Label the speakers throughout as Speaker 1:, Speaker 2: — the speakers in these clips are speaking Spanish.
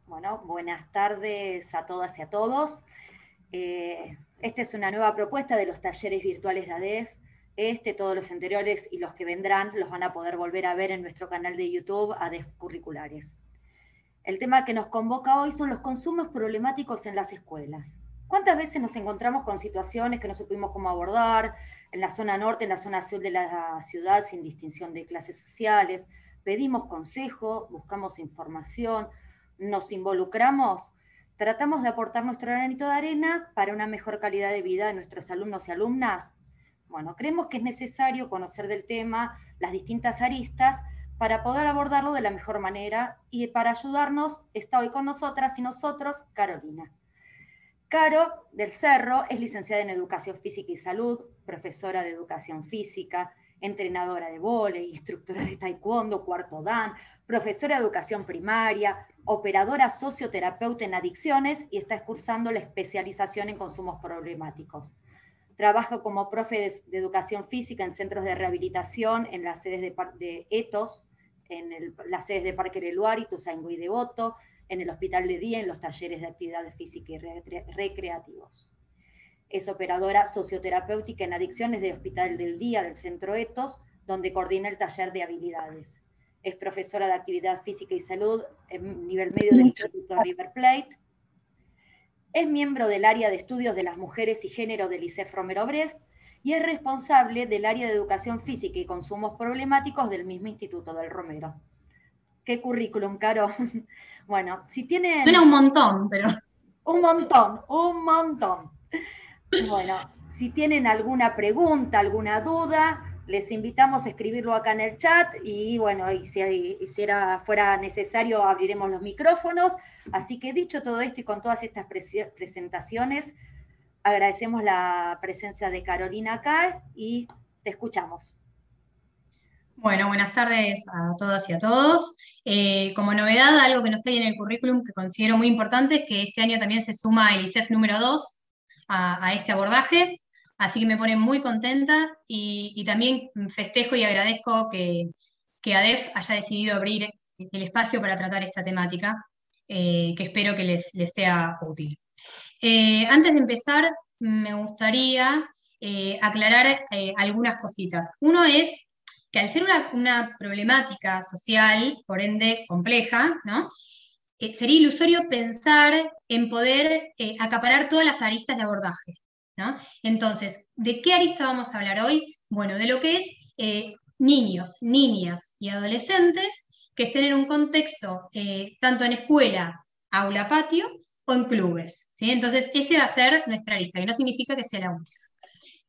Speaker 1: Bueno, buenas tardes a todas y a todos. Esta es una nueva propuesta de los talleres virtuales de ADEF. Todos los anteriores y los que vendrán los van a poder volver a ver en nuestro canal de YouTube ADEF Curriculares. El tema que nos convoca hoy son los consumos problemáticos en las escuelas. ¿Cuántas veces nos encontramos con situaciones que no supimos cómo abordar en la zona norte, en la zona sur de la ciudad, sin distinción de clases sociales? Pedimos consejo, buscamos información, nos involucramos, tratamos de aportar nuestro granito de arena para una mejor calidad de vida de nuestros alumnos y alumnas. Bueno, creemos que es necesario conocer del tema las distintas aristas para poder abordarlo de la mejor manera, y para ayudarnos está hoy con nosotras y nosotros Carolina. Caro del Cerro es licenciada en Educación Física y Salud, profesora de Educación Física, entrenadora de vóley, instructora de taekwondo, cuarto dan, profesora de Educación Primaria, operadora socioterapeuta en adicciones y está cursando la especialización en consumos problemáticos. Trabaja como profe de Educación Física en centros de rehabilitación en las sedes de ETOS, en las sedes de Parque Leluar, Ituzaingó y Devoto, en el hospital de día, en los talleres de actividades físicas y recreativos. Es operadora socioterapéutica en adicciones del Hospital del Día del Centro ETOS, donde coordina el taller de habilidades. Es profesora de actividad física y salud en nivel medio del Instituto River Plate. Es miembro del área de estudios de las mujeres y género del ISEF Romero Brest y es responsable del área de educación física y consumos problemáticos del mismo Instituto del Romero. ¿Qué currículum, Caro? Bueno, si tienen...
Speaker 2: Suena un montón, pero...
Speaker 1: Un montón. Bueno, si tienen alguna pregunta, alguna duda, les invitamos a escribirlo acá en el chat y bueno, y si fuera necesario abriremos los micrófonos. Así que dicho todo esto y con todas estas presentaciones, agradecemos la presencia de Carolina acá y te escuchamos.
Speaker 2: Bueno, buenas tardes a todas y a todos. Como novedad, algo que no está ahí en el currículum que considero muy importante es que este año también se suma el ISEF número 2 a este abordaje, así que me pone muy contenta y también festejo y agradezco que ADEF haya decidido abrir el espacio para tratar esta temática, que espero que les sea útil. Antes de empezar, me gustaría aclarar algunas cositas. Uno es que al ser una problemática social, por ende compleja, ¿no? Sería ilusorio pensar en poder acaparar todas las aristas de abordaje, ¿no? Entonces, ¿de qué arista vamos a hablar hoy? Bueno, de lo que es niños, niñas y adolescentes que estén en un contexto tanto en escuela, aula, patio, o en clubes, ¿sí? Entonces, ese va a ser nuestra arista, que no significa que sea la única.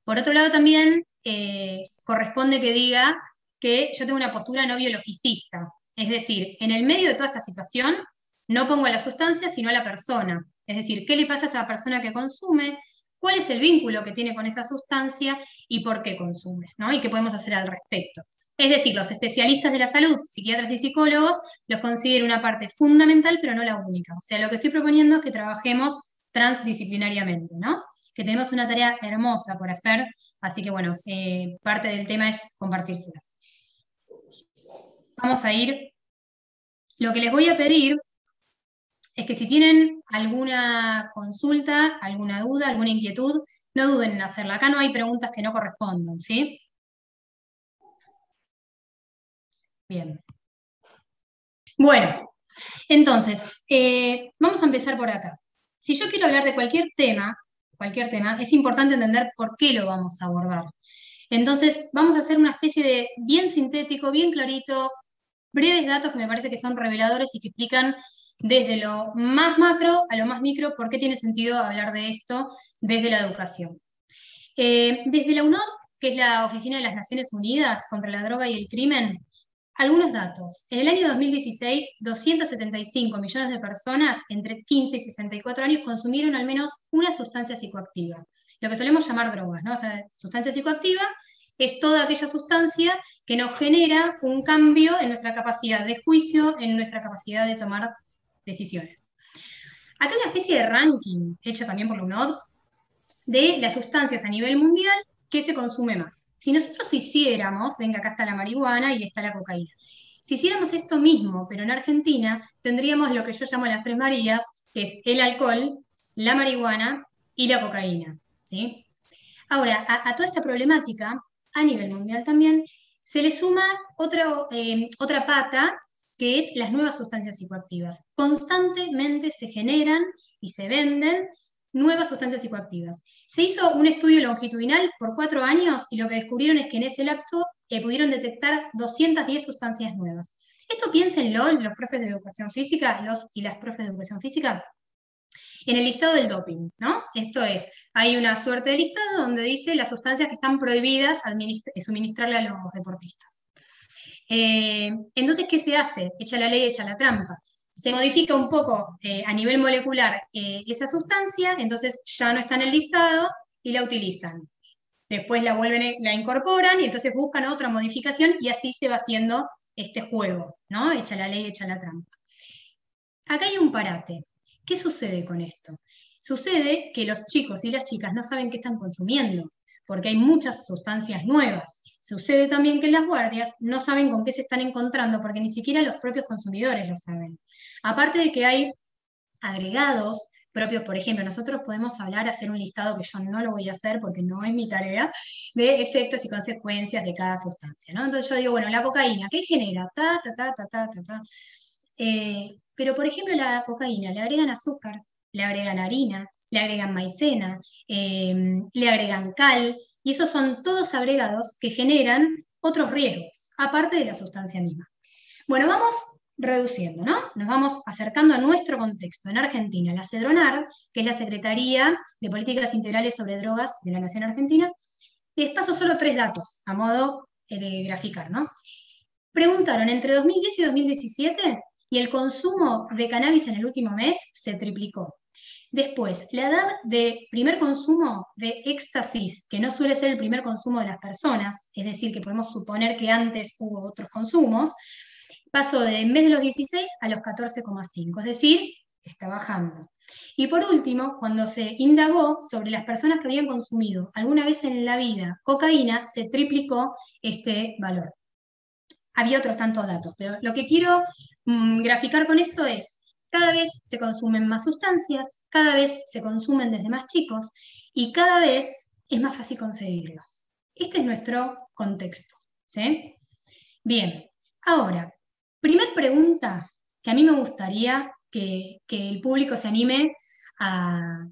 Speaker 2: Por otro lado, también corresponde que diga que yo tengo una postura no biologicista, es decir, en el medio de toda esta situación no pongo a la sustancia, sino a la persona. Es decir, ¿qué le pasa a esa persona que consume? ¿Cuál es el vínculo que tiene con esa sustancia y por qué consume, ¿no? Y qué podemos hacer al respecto. Es decir, los especialistas de la salud, psiquiatras y psicólogos, los considero una parte fundamental, pero no la única. O sea, lo que estoy proponiendo es que trabajemos transdisciplinariamente, ¿no? Que tenemos una tarea hermosa por hacer, así que bueno, parte del tema es compartírselas. Vamos a ir. Lo que les voy a pedir es que si tienen alguna consulta, alguna duda, alguna inquietud, no duden en hacerla. Acá no hay preguntas que no correspondan, ¿sí? Bien. Bueno, entonces, vamos a empezar por acá. Si yo quiero hablar de cualquier tema, es importante entender por qué lo vamos a abordar. Entonces, vamos a hacer una especie de bien sintético, bien clarito, breves datos que me parece que son reveladores y que explican desde lo más macro a lo más micro por qué tiene sentido hablar de esto desde la educación. Desde la UNOD, que es la Oficina de las Naciones Unidas contra la Droga y el Crimen, algunos datos. En el año 2016, 275 millones de personas entre 15 y 64 años consumieron al menos una sustancia psicoactiva, lo que solemos llamar drogas, ¿no? O sea, sustancia psicoactiva es toda aquella sustancia que nos genera un cambio en nuestra capacidad de juicio, en nuestra capacidad de tomar decisiones. Acá hay una especie de ranking, hecha también por la UNOD, de las sustancias a nivel mundial que se consume más. Si nosotros hiciéramos, venga, acá está la marihuana y está la cocaína, Si hiciéramos esto mismo, pero en Argentina, tendríamos lo que yo llamo las tres Marías, que es el alcohol, la marihuana y la cocaína, ¿sí? Ahora, a toda esta problemática, a nivel mundial también, se le suma otra pata, que es las nuevas sustancias psicoactivas. Constantemente se generan y se venden nuevas sustancias psicoactivas. Se hizo un estudio longitudinal por 4 años y lo que descubrieron es que en ese lapso pudieron detectar 210 sustancias nuevas. Esto piénsenlo los profes de educación física, los y las profes de educación física, en el listado del doping, ¿no? Esto es, hay una suerte de listado donde dice las sustancias que están prohibidas suministrarle a los deportistas. Entonces, ¿qué se hace? Echa la ley, echa la trampa. Se modifica un poco a nivel molecular esa sustancia, entonces ya no está en el listado y la utilizan. Después la incorporan y entonces buscan otra modificación y así se va haciendo este juego, ¿no? Echa la ley, echa la trampa. Acá hay un parate. ¿Qué sucede con esto? Sucede que los chicos y las chicas no saben qué están consumiendo, porque hay muchas sustancias nuevas. Sucede también que las guardias no saben con qué se están encontrando, porque ni siquiera los propios consumidores lo saben. Aparte de que hay agregados propios, por ejemplo, nosotros podemos hacer un listado, que yo no lo voy a hacer porque no es mi tarea, de efectos y consecuencias de cada sustancia, ¿no? Entonces yo digo, bueno, la cocaína, ¿qué genera? Ta, ta, ta, ta, ta, ta, ta. Pero, por ejemplo, la cocaína le agregan azúcar, le agregan harina, le agregan maicena, le agregan cal, y esos son todos agregados que generan otros riesgos, aparte de la sustancia misma. Bueno, vamos reduciendo, ¿no? Nos vamos acercando a nuestro contexto. En Argentina, la CEDRONAR, que es la Secretaría de Políticas Integrales sobre Drogas de la Nación Argentina, les paso solo 3 datos a modo de graficar, ¿no? Preguntaron entre 2010 y 2017 y el consumo de cannabis en el último mes se triplicó. Después, la edad de primer consumo de éxtasis, que no suele ser el primer consumo de las personas, es decir, que podemos suponer que antes hubo otros consumos, pasó de en vez de los 16 a los 14,5, es decir, está bajando. Y por último, cuando se indagó sobre las personas que habían consumido alguna vez en la vida cocaína, se triplicó este valor. Había otros tantos datos, pero lo que quiero graficar con esto es, cada vez se consumen más sustancias, cada vez se consumen desde más chicos y cada vez es más fácil conseguirlas. Este es nuestro contexto, ¿sí? Bien, ahora, primer pregunta que a mí me gustaría que el público se anime a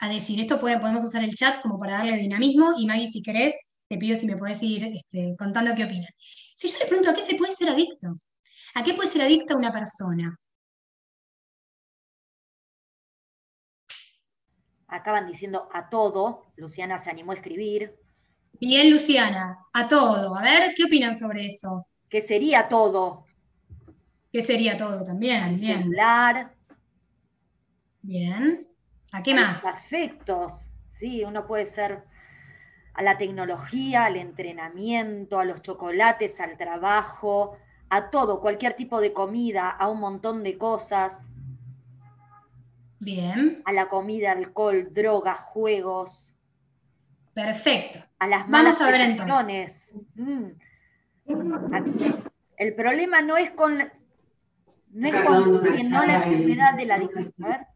Speaker 2: decir. Esto podemos usar el chat como para darle dinamismo, y Maggie, si querés, te pido si me podés ir contando qué opinan. Si yo le pregunto a qué se puede ser adicto, ¿a qué puede ser adicta una persona?
Speaker 1: Acaban diciendo a todo. Luciana se animó a escribir.
Speaker 2: Bien, Luciana, a todo. A ver, ¿qué opinan sobre eso?
Speaker 1: ¿Qué sería todo?
Speaker 2: ¿Qué sería todo también?
Speaker 1: Al
Speaker 2: Bien,
Speaker 1: celular,
Speaker 2: bien. ¿A qué
Speaker 1: a
Speaker 2: más?
Speaker 1: los afectos. Sí, uno puede ser a la tecnología, al entrenamiento, a los chocolates, al trabajo, a todo, cualquier tipo de comida, a un montón de cosas,
Speaker 2: Bien,
Speaker 1: a la comida, alcohol, drogas, juegos,
Speaker 2: perfecto.
Speaker 1: a las malas
Speaker 2: Vamos a ver entonces.
Speaker 1: decisiones. El problema no es con quien, no la enfermedad de la adicción. A ver.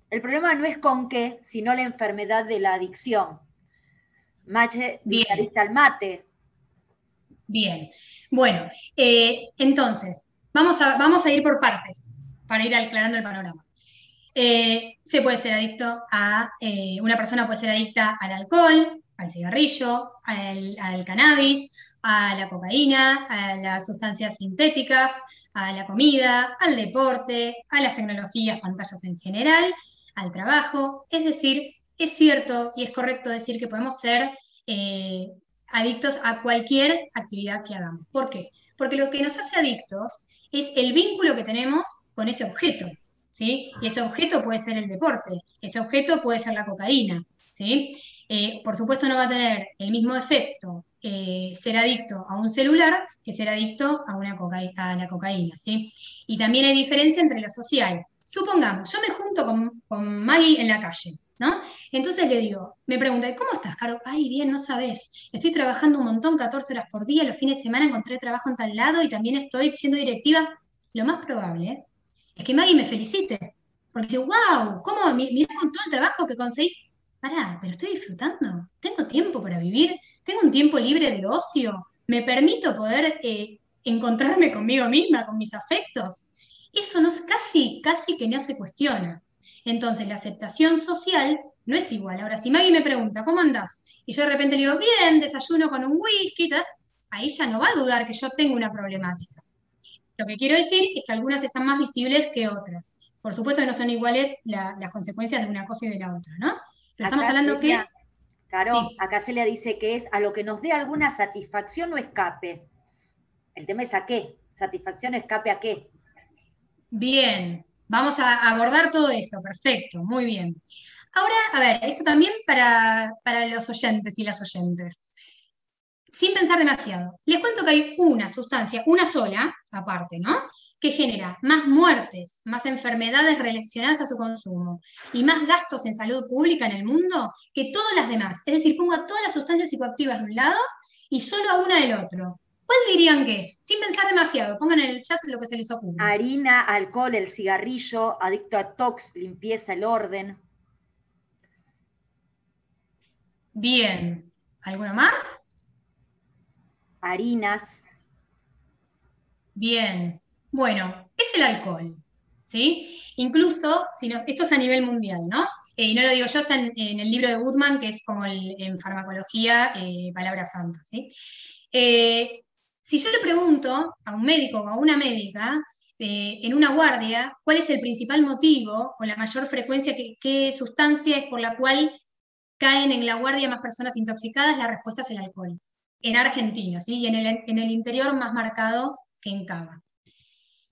Speaker 1: El problema no es con qué, sino la enfermedad de la adicción. Mache dice
Speaker 2: Bien,
Speaker 1: adicta al mate.
Speaker 2: bien. Bueno, entonces, vamos a ir por partes para ir aclarando el panorama. Se puede ser adicto una persona puede ser adicta al alcohol, al cigarrillo, al cannabis, a la cocaína, a las sustancias sintéticas, a la comida, al deporte, a las tecnologías, pantallas en general, al trabajo. Es decir, es cierto y es correcto decir que podemos ser eh, adictos a cualquier actividad que hagamos. ¿Por qué? Porque lo que nos hace adictos es el vínculo que tenemos con ese objeto. ¿Sí? Y ese objeto puede ser el deporte, ese objeto puede ser la cocaína, ¿sí? Por supuesto no va a tener el mismo efecto ser adicto a un celular que ser adicto a la cocaína, ¿sí? Y también hay diferencia entre lo social. Supongamos, yo me junto con Maggie en la calle, ¿no? Entonces le digo, me pregunta, ¿cómo estás, Caro? Ay, bien, no sabes, estoy trabajando un montón, 14 horas por día, los fines de semana encontré trabajo en tal lado y también estoy siendo directiva. Lo más probable es que Maggie me felicite, porque dice, wow, ¿cómo? Mirá con todo el trabajo que conseguí. Pará, pero estoy disfrutando, tengo tiempo para vivir, tengo un tiempo libre de ocio, me permito poder encontrarme conmigo misma, con mis afectos. Eso no es casi que no se cuestiona. Entonces, la aceptación social no es igual. Ahora, si Maggie me pregunta, ¿cómo andás? Y yo de repente le digo, bien, desayuno con un whisky, ahí ya no va a dudar que yo tengo una problemática. Lo que quiero decir es que algunas están más visibles que otras. Por supuesto que no son iguales las consecuencias de una cosa y de la otra, ¿no? Pero estamos
Speaker 1: Acá
Speaker 2: hablando que
Speaker 1: Celia,
Speaker 2: es,
Speaker 1: Caro,
Speaker 2: sí,
Speaker 1: acá Celia dice que es a lo que nos dé alguna satisfacción o escape. El tema es a qué. Satisfacción o escape a qué.
Speaker 2: bien, vamos a abordar todo eso, perfecto, muy bien. Ahora, a ver, esto también para los oyentes y las oyentes. Sin pensar demasiado. Les cuento que hay una sustancia, una sola, aparte, ¿no? Que genera más muertes, más enfermedades relacionadas a su consumo y más gastos en salud pública en el mundo que todas las demás. Es decir, pongo a todas las sustancias psicoactivas de un lado y solo a una del otro. ¿Cuál dirían que es? Sin pensar demasiado, pongan en el chat lo que se les ocurra.
Speaker 1: Harina, alcohol, el cigarrillo, adicto a tox, limpieza, el orden.
Speaker 2: Bien. ¿Alguno más?
Speaker 1: Harinas.
Speaker 2: Bien, bueno, es el alcohol, ¿sí? Incluso, si esto es a nivel mundial, ¿no? Y no lo digo yo, está en el libro de Goodman, que es como en farmacología, palabra santa, ¿sí? Eh, si yo le pregunto a un médico o a una médica, en una guardia, ¿cuál es el principal motivo o la mayor frecuencia, qué sustancia es por la cual caen en la guardia más personas intoxicadas? La respuesta es el alcohol. En Argentina, ¿sí? Y en el interior más marcado que en Cava.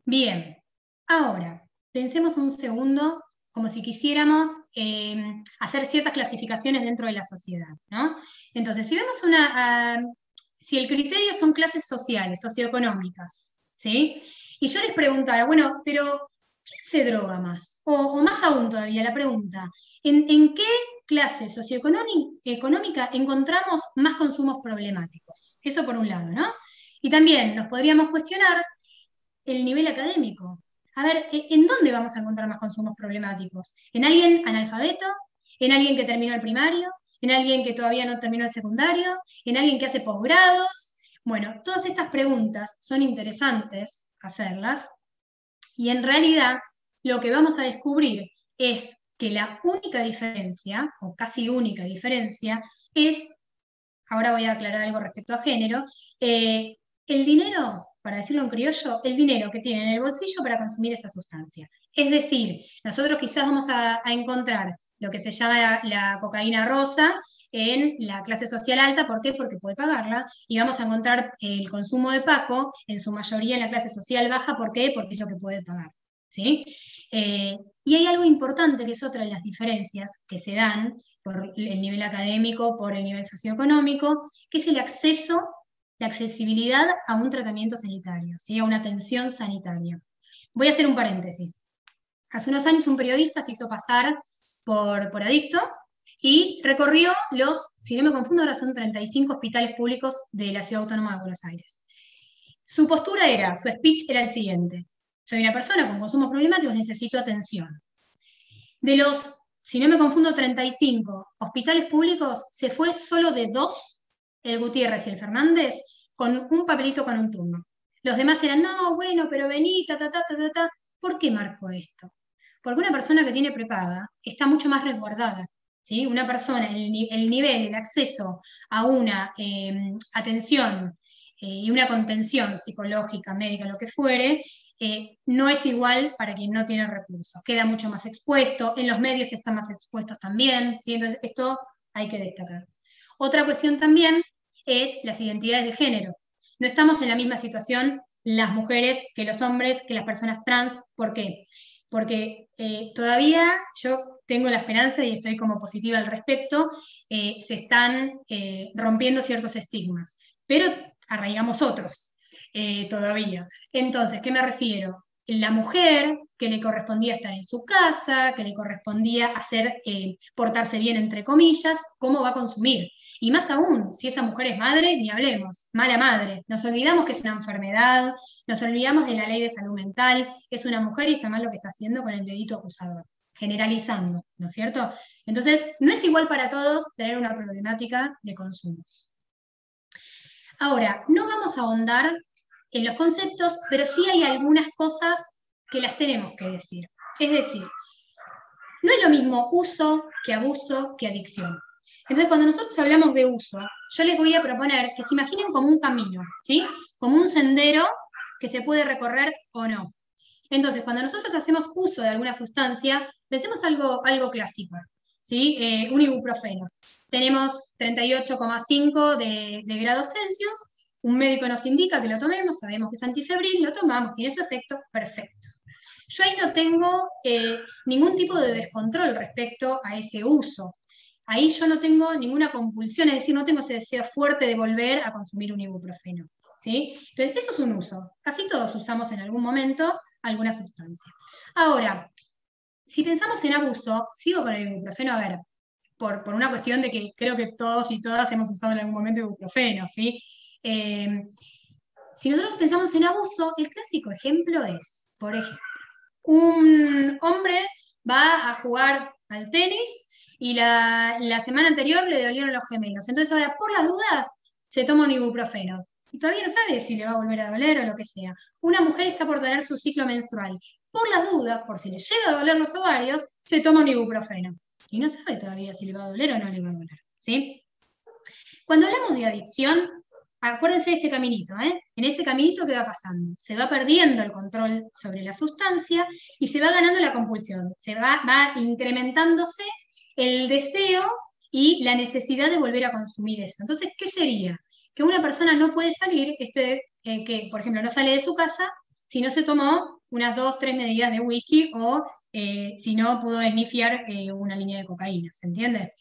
Speaker 2: Bien, ahora, pensemos un segundo como si quisiéramos hacer ciertas clasificaciones dentro de la sociedad, ¿no? Entonces, si vemos si el criterio son clases sociales, socioeconómicas, ¿sí? Y yo les preguntara, bueno, pero ¿quién se droga más? O más aún todavía la pregunta, ¿en qué clase socioeconómica encontramos más consumos problemáticos? Eso por un lado, ¿no? Y también nos podríamos cuestionar el nivel académico. A ver, ¿en dónde vamos a encontrar más consumos problemáticos? ¿En alguien analfabeto? ¿En alguien que terminó el primario? ¿En alguien que todavía no terminó el secundario? ¿En alguien que hace posgrados? Bueno, todas estas preguntas son interesantes hacerlas y en realidad lo que vamos a descubrir es que la única diferencia, o casi única diferencia, es, ahora voy a aclarar algo respecto a género, el dinero, para decirlo en criollo, el dinero que tiene en el bolsillo para consumir esa sustancia. Es decir, nosotros quizás vamos a encontrar lo que se llama la cocaína rosa en la clase social alta. ¿Por qué? Porque puede pagarla. Y vamos a encontrar el consumo de Paco en su mayoría en la clase social baja. ¿Por qué? Porque es lo que puede pagar. ¿Sí? Y hay algo importante que es otra de las diferencias que se dan por el nivel académico, por el nivel socioeconómico, que es el acceso, la accesibilidad a un tratamiento sanitario, ¿sí? A una atención sanitaria. Voy a hacer un paréntesis. Hace unos años un periodista se hizo pasar por adicto y recorrió si no me confundo, ahora son 35 hospitales públicos de la Ciudad Autónoma de Buenos Aires. Su postura era, su speech era el siguiente: soy una persona con consumos problemáticos, necesito atención. De si no me confundo, 35 hospitales públicos, se fue solo de 2, el Gutiérrez y el Fernández, con un papelito con un turno. Los demás eran, no, bueno, pero vení, ta, ta, ta, ta, ta, ta. ¿Por qué marco esto? Porque una persona que tiene prepaga está mucho más resguardada. ¿Sí? Una persona, el nivel, el acceso a una atención y una contención psicológica, médica, lo que fuere, no es igual para quien no tiene recursos. Queda mucho más expuesto, en los medios están más expuestos también, ¿sí? Entonces esto hay que destacar. Otra cuestión también es las identidades de género. No estamos en la misma situación las mujeres que los hombres, que las personas trans. ¿Por qué? Porque todavía yo tengo la esperanza y estoy como positiva al respecto, se están rompiendo ciertos estigmas, pero arraigamos otros todavía. Entonces, ¿qué me refiero? la mujer, que le correspondía estar en su casa, que le correspondía hacer, portarse bien, entre comillas, cómo va a consumir. Y más aún, si esa mujer es madre, ni hablemos, mala madre. Nos olvidamos que es una enfermedad, nos olvidamos de la ley de salud mental, es una mujer y está mal lo que está haciendo con el dedito acusador, generalizando, ¿no es cierto? Entonces, no es igual para todos tener una problemática de consumos. Ahora, no vamos a ahondar en los conceptos, pero sí hay algunas cosas que las tenemos que decir. Es decir, no es lo mismo uso que abuso que adicción. Entonces, cuando nosotros hablamos de uso, yo les voy a proponer que se imaginen como un camino, ¿sí? Como un sendero que se puede recorrer o no. Entonces, cuando nosotros hacemos uso de alguna sustancia, pensemos algo clásico, ¿sí? Un ibuprofeno. Tenemos 38,5 de grados Celsius, un médico nos indica que lo tomemos, sabemos que es antifebril, lo tomamos, tiene su efecto, perfecto. Yo ahí no tengo ningún tipo de descontrol respecto a ese uso. Ahí yo no tengo ninguna compulsión, es decir, no tengo ese deseo fuerte de volver a consumir un ibuprofeno, ¿sí? Entonces, eso es un uso. Casi todos usamos en algún momento alguna sustancia. Ahora, si pensamos en abuso, sigo con el ibuprofeno, a ver, por una cuestión de que creo que todos y todas hemos usado en algún momento ibuprofeno, ¿sí? Si nosotros pensamos en abuso, el clásico ejemplo es, por ejemplo, un hombre va a jugar al tenis y la semana anterior le dolieron los gemelos. Entonces ahora, por las dudas, se toma un ibuprofeno. Y todavía no sabe si le va a volver a doler o lo que sea. Una mujer está por tener su ciclo menstrual. Por las dudas, por si le llega a doler los ovarios, se toma un ibuprofeno. Y no sabe todavía si le va a doler o no le va a doler. ¿Sí? Cuando hablamos de adicción, acuérdense de este caminito, ¿eh? En ese caminito, ¿qué va pasando? Se va perdiendo el control sobre la sustancia y se va ganando la compulsión. Va incrementándose el deseo y la necesidad de volver a consumir eso. Entonces, ¿qué sería? Que una persona no puede salir, que por ejemplo no sale de su casa si no se tomó unas 2, 3 medidas de whisky o si no pudo esnifiar una línea de cocaína, ¿se entiende?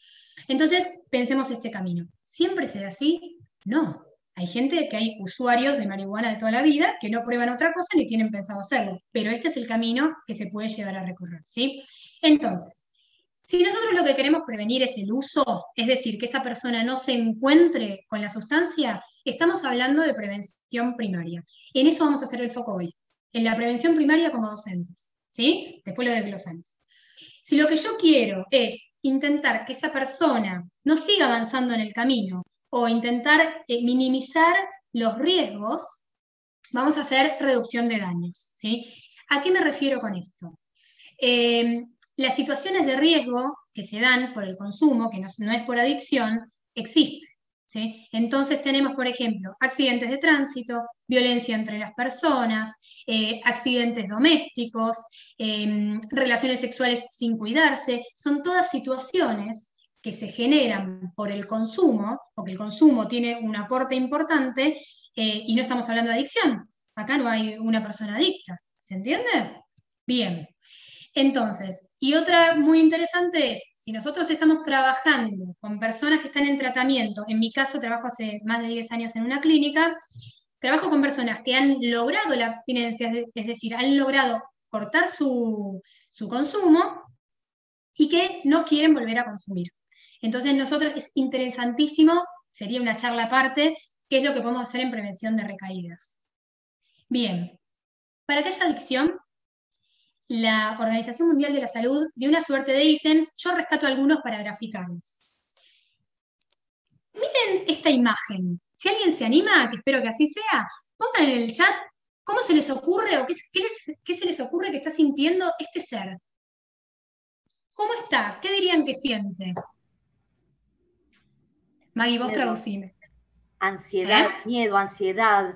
Speaker 2: Entonces, pensemos este camino. ¿Siempre será así? No. Hay gente que hay usuarios de marihuana de toda la vida que no prueban otra cosa ni tienen pensado hacerlo, pero este es el camino que se puede llegar a recorrer, ¿sí? Entonces, si nosotros lo que queremos prevenir es el uso, es decir, que esa persona no se encuentre con la sustancia, estamos hablando de prevención primaria. En eso vamos a hacer el foco hoy, en la prevención primaria como docentes, ¿sí? Después lo desglosamos. Si lo que yo quiero es intentar que esa persona no siga avanzando en el camino o intentar minimizar los riesgos, vamos a hacer reducción de daños, ¿sí? ¿A qué me refiero con esto? Las situaciones de riesgo que se dan por el consumo, que no es por adicción, existen. ¿Sí? Entonces tenemos, por ejemplo, accidentes de tránsito, violencia entre las personas, accidentes domésticos, relaciones sexuales sin cuidarse, son todas situaciones que se generan por el consumo, o que el consumo tiene un aporte importante, y no estamos hablando de adicción. Acá no hay una persona adicta, ¿se entiende? Bien. Entonces, y otra muy interesante es, si nosotros estamos trabajando con personas que están en tratamiento, en mi caso trabajo hace más de 10 años en una clínica, trabajo con personas que han logrado la abstinencia, es decir, han logrado cortar su consumo y que no quieren volver a consumir. Entonces, nosotros es interesantísimo, sería una charla aparte, qué es lo que podemos hacer en prevención de recaídas. Bien, para que haya adicción, la Organización Mundial de la Salud dio una suerte de ítems, yo rescato algunos para graficarlos. Miren esta imagen. Si alguien se anima, que espero que así sea, pongan en el chat cómo se les ocurre o qué se les ocurre que está sintiendo este ser. ¿Cómo está? ¿Qué dirían que siente? Maggie, vos traducime.
Speaker 1: Ansiedad, miedo, ansiedad,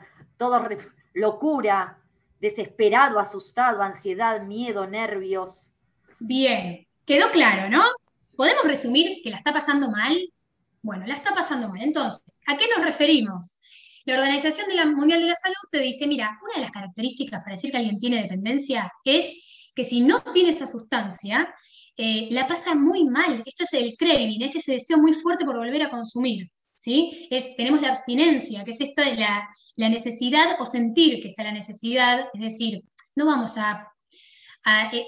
Speaker 1: locura, desesperado, asustado, ansiedad, miedo, nervios.
Speaker 2: Bien, quedó claro, ¿no? ¿Podemos resumir que la está pasando mal? Bueno, la está pasando mal. Entonces, ¿a qué nos referimos? La Organización Mundial de la Salud te dice, mira, una de las características para decir que alguien tiene dependencia es que si no tiene esa sustancia, la pasa muy mal. Esto es el craving, es ese deseo muy fuerte por volver a consumir. ¿Sí? Tenemos la abstinencia, que es esto de la necesidad o sentir que está la necesidad, es decir, no vamos a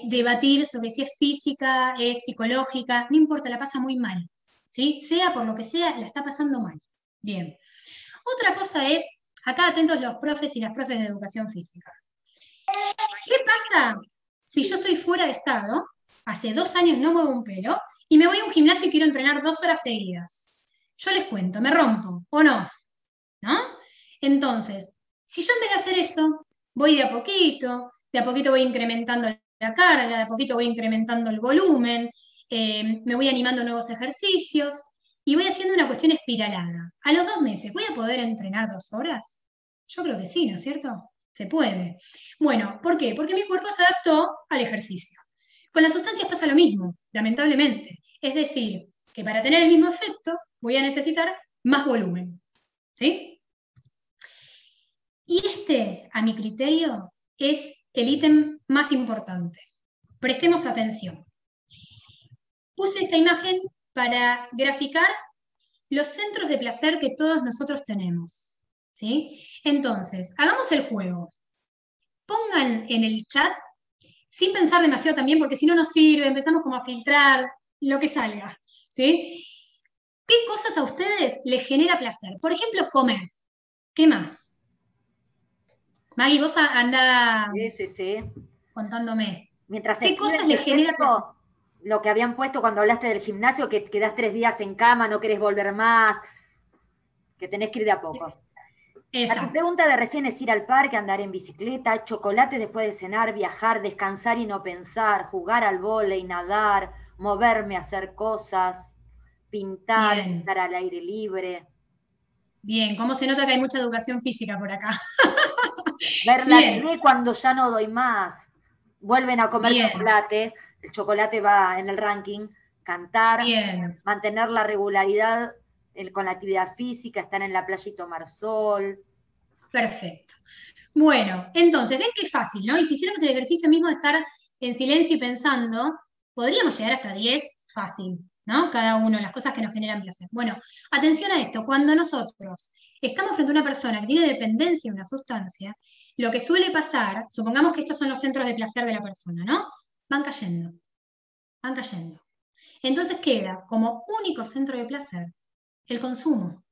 Speaker 2: debatir sobre si es física, es psicológica, no importa, la pasa muy mal, ¿sí? Sea por lo que sea, la está pasando mal. Bien. Otra cosa es, acá atentos los profes y las profes de educación física. ¿Qué pasa si yo estoy fuera de estado, hace 2 años no muevo un pelo, y me voy a un gimnasio y quiero entrenar 2 horas seguidas? Yo les cuento, me rompo, ¿o no? ¿No? Entonces, si yo en vez de hacer eso, voy de a poquito voy incrementando la carga, de a poquito voy incrementando el volumen, me voy animando a nuevos ejercicios y voy haciendo una cuestión espiralada. A los 2 meses, ¿voy a poder entrenar 2 horas? Yo creo que sí, ¿no es cierto? Se puede. Bueno, ¿por qué? Porque mi cuerpo se adaptó al ejercicio. Con las sustancias pasa lo mismo, lamentablemente. Es decir, que para tener el mismo efecto voy a necesitar más volumen. ¿Sí? Y este, a mi criterio, es el ítem más importante. Prestemos atención. Puse esta imagen para graficar los centros de placer que todos nosotros tenemos. ¿Sí? Entonces, hagamos el juego. Pongan en el chat, sin pensar demasiado también, porque si no nos sirve, empezamos como a filtrar lo que salga. ¿Sí? ¿Qué cosas a ustedes les genera placer? Por ejemplo, comer. ¿Qué más? Maggie, vos anda
Speaker 1: Sí, sí, sí.
Speaker 2: contándome.
Speaker 1: Mientras
Speaker 2: ¿Qué
Speaker 1: escriben,
Speaker 2: cosas
Speaker 1: te
Speaker 2: le genera placer?
Speaker 1: cuento lo que habían puesto cuando hablaste del gimnasio, que quedás 3 días en cama, no querés volver más, que tenés que ir de a poco. A tu
Speaker 2: Exacto.
Speaker 1: pregunta de recién es ir al parque, andar en bicicleta, chocolate después de cenar, viajar, descansar y no pensar, jugar al vóley, nadar, moverme, hacer cosas, pintar,
Speaker 2: Bien,
Speaker 1: estar al aire libre,
Speaker 2: bien. ¿Cómo se nota que hay mucha educación física por acá?
Speaker 1: ver la
Speaker 2: Bien,
Speaker 1: tele cuando ya no doy más, vuelven a comer
Speaker 2: bien,
Speaker 1: chocolate, el chocolate va en el ranking, cantar,
Speaker 2: bien.
Speaker 1: mantener la regularidad con la actividad física, estar en la playa y tomar sol.
Speaker 2: Perfecto. Bueno, entonces, ven que es fácil, ¿no? Y si hiciéramos el ejercicio mismo de estar en silencio y pensando, podríamos llegar hasta 10 fácil, ¿no? Cada uno, las cosas que nos generan placer. Bueno, atención a esto, cuando nosotros estamos frente a una persona que tiene dependencia de una sustancia, lo que suele pasar, supongamos que estos son los centros de placer de la persona, ¿no? Van cayendo, van cayendo. Entonces queda como único centro de placer el consumo.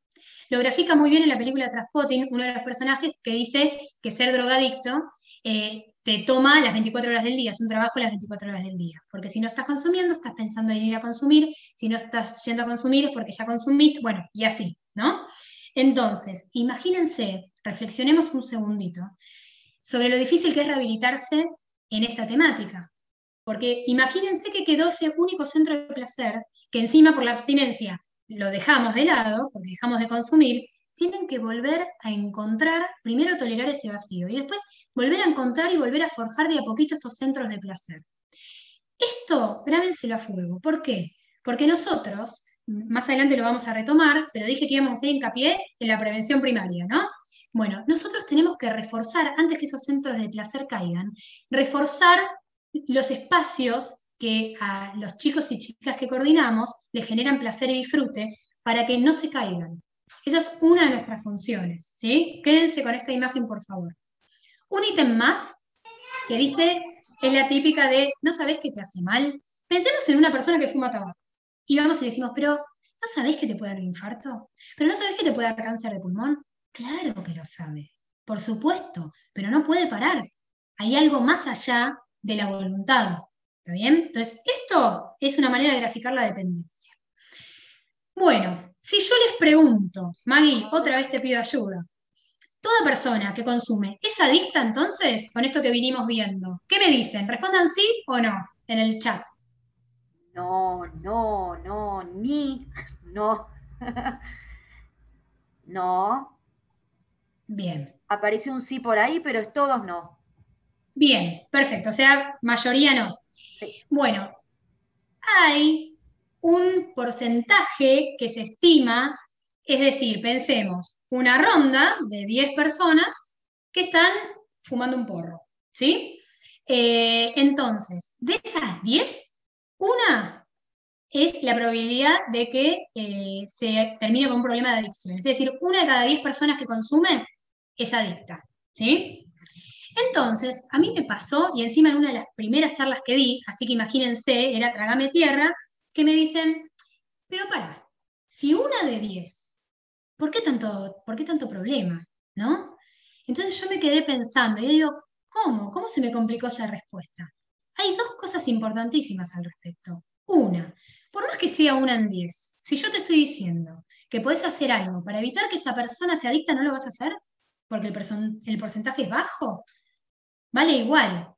Speaker 2: Lo grafica muy bien en la película Trainspotting, uno de los personajes que dice que ser drogadicto te toma las 24 horas del día, es un trabajo las 24 horas del día. Porque si no estás consumiendo, estás pensando en ir a consumir, si no estás yendo a consumir es porque ya consumiste, bueno, y así, ¿no? Entonces, imagínense, reflexionemos un segundito sobre lo difícil que es rehabilitarse en esta temática. Porque imagínense que quedó ese único centro de placer, que encima por la abstinencia lo dejamos de lado, porque dejamos de consumir, tienen que volver a encontrar, primero tolerar ese vacío, y después volver a encontrar y volver a forjar de a poquito estos centros de placer. Esto, grábenselo a fuego. ¿Por qué? Porque nosotros, más adelante lo vamos a retomar, pero dije que íbamos a hacer hincapié en la prevención primaria, ¿no? Bueno, nosotros tenemos que reforzar, antes que esos centros de placer caigan, reforzar los espacios que a los chicos y chicas que coordinamos les generan placer y disfrute para que no se caigan. Esa es una de nuestras funciones, ¿sí? Quédense con esta imagen, por favor. Un ítem más que dice, es la típica de, ¿no sabés que te hace mal? Pensemos en una persona que fuma tabaco. Y vamos y le decimos, pero ¿no sabés que te puede dar un infarto? ¿Pero no sabés que te puede dar cáncer de pulmón? Claro que lo sabe, por supuesto, pero no puede parar. Hay algo más allá de la voluntad. ¿Está bien? Entonces, esto es una manera de graficar la dependencia. Bueno, si yo les pregunto, Maggie, otra vez te pido ayuda. Toda persona que consume es adicta entonces con esto que vinimos viendo. ¿Qué me dicen? ¿Respondan sí o no en el chat?
Speaker 1: No, no, no, ni, no, no.
Speaker 2: Bien,
Speaker 1: Apareció un sí por ahí, pero es todos no.
Speaker 2: bien, perfecto. O sea, mayoría no.
Speaker 1: Sí.
Speaker 2: Bueno, hay un porcentaje que se estima, es decir, pensemos, una ronda de 10 personas que están fumando un porro, ¿sí? Entonces, de esas 10, una es la probabilidad de que se termine con un problema de adicción. Es decir, una de cada 10 personas que consumen es adicta, ¿sí? Entonces, a mí me pasó, y encima en una de las primeras charlas que di, así que imagínense, era Trágame Tierra, que me dicen, pero pará, si una de 10, por qué tanto problema? ¿No? Entonces yo me quedé pensando, y digo, ¿cómo? ¿Cómo se me complicó esa respuesta? Hay dos cosas importantísimas al respecto. Una, por más que sea una en 10, si yo te estoy diciendo que podés hacer algo para evitar que esa persona se adicta, ¿no lo vas a hacer? Porque el porcentaje es bajo, vale igual.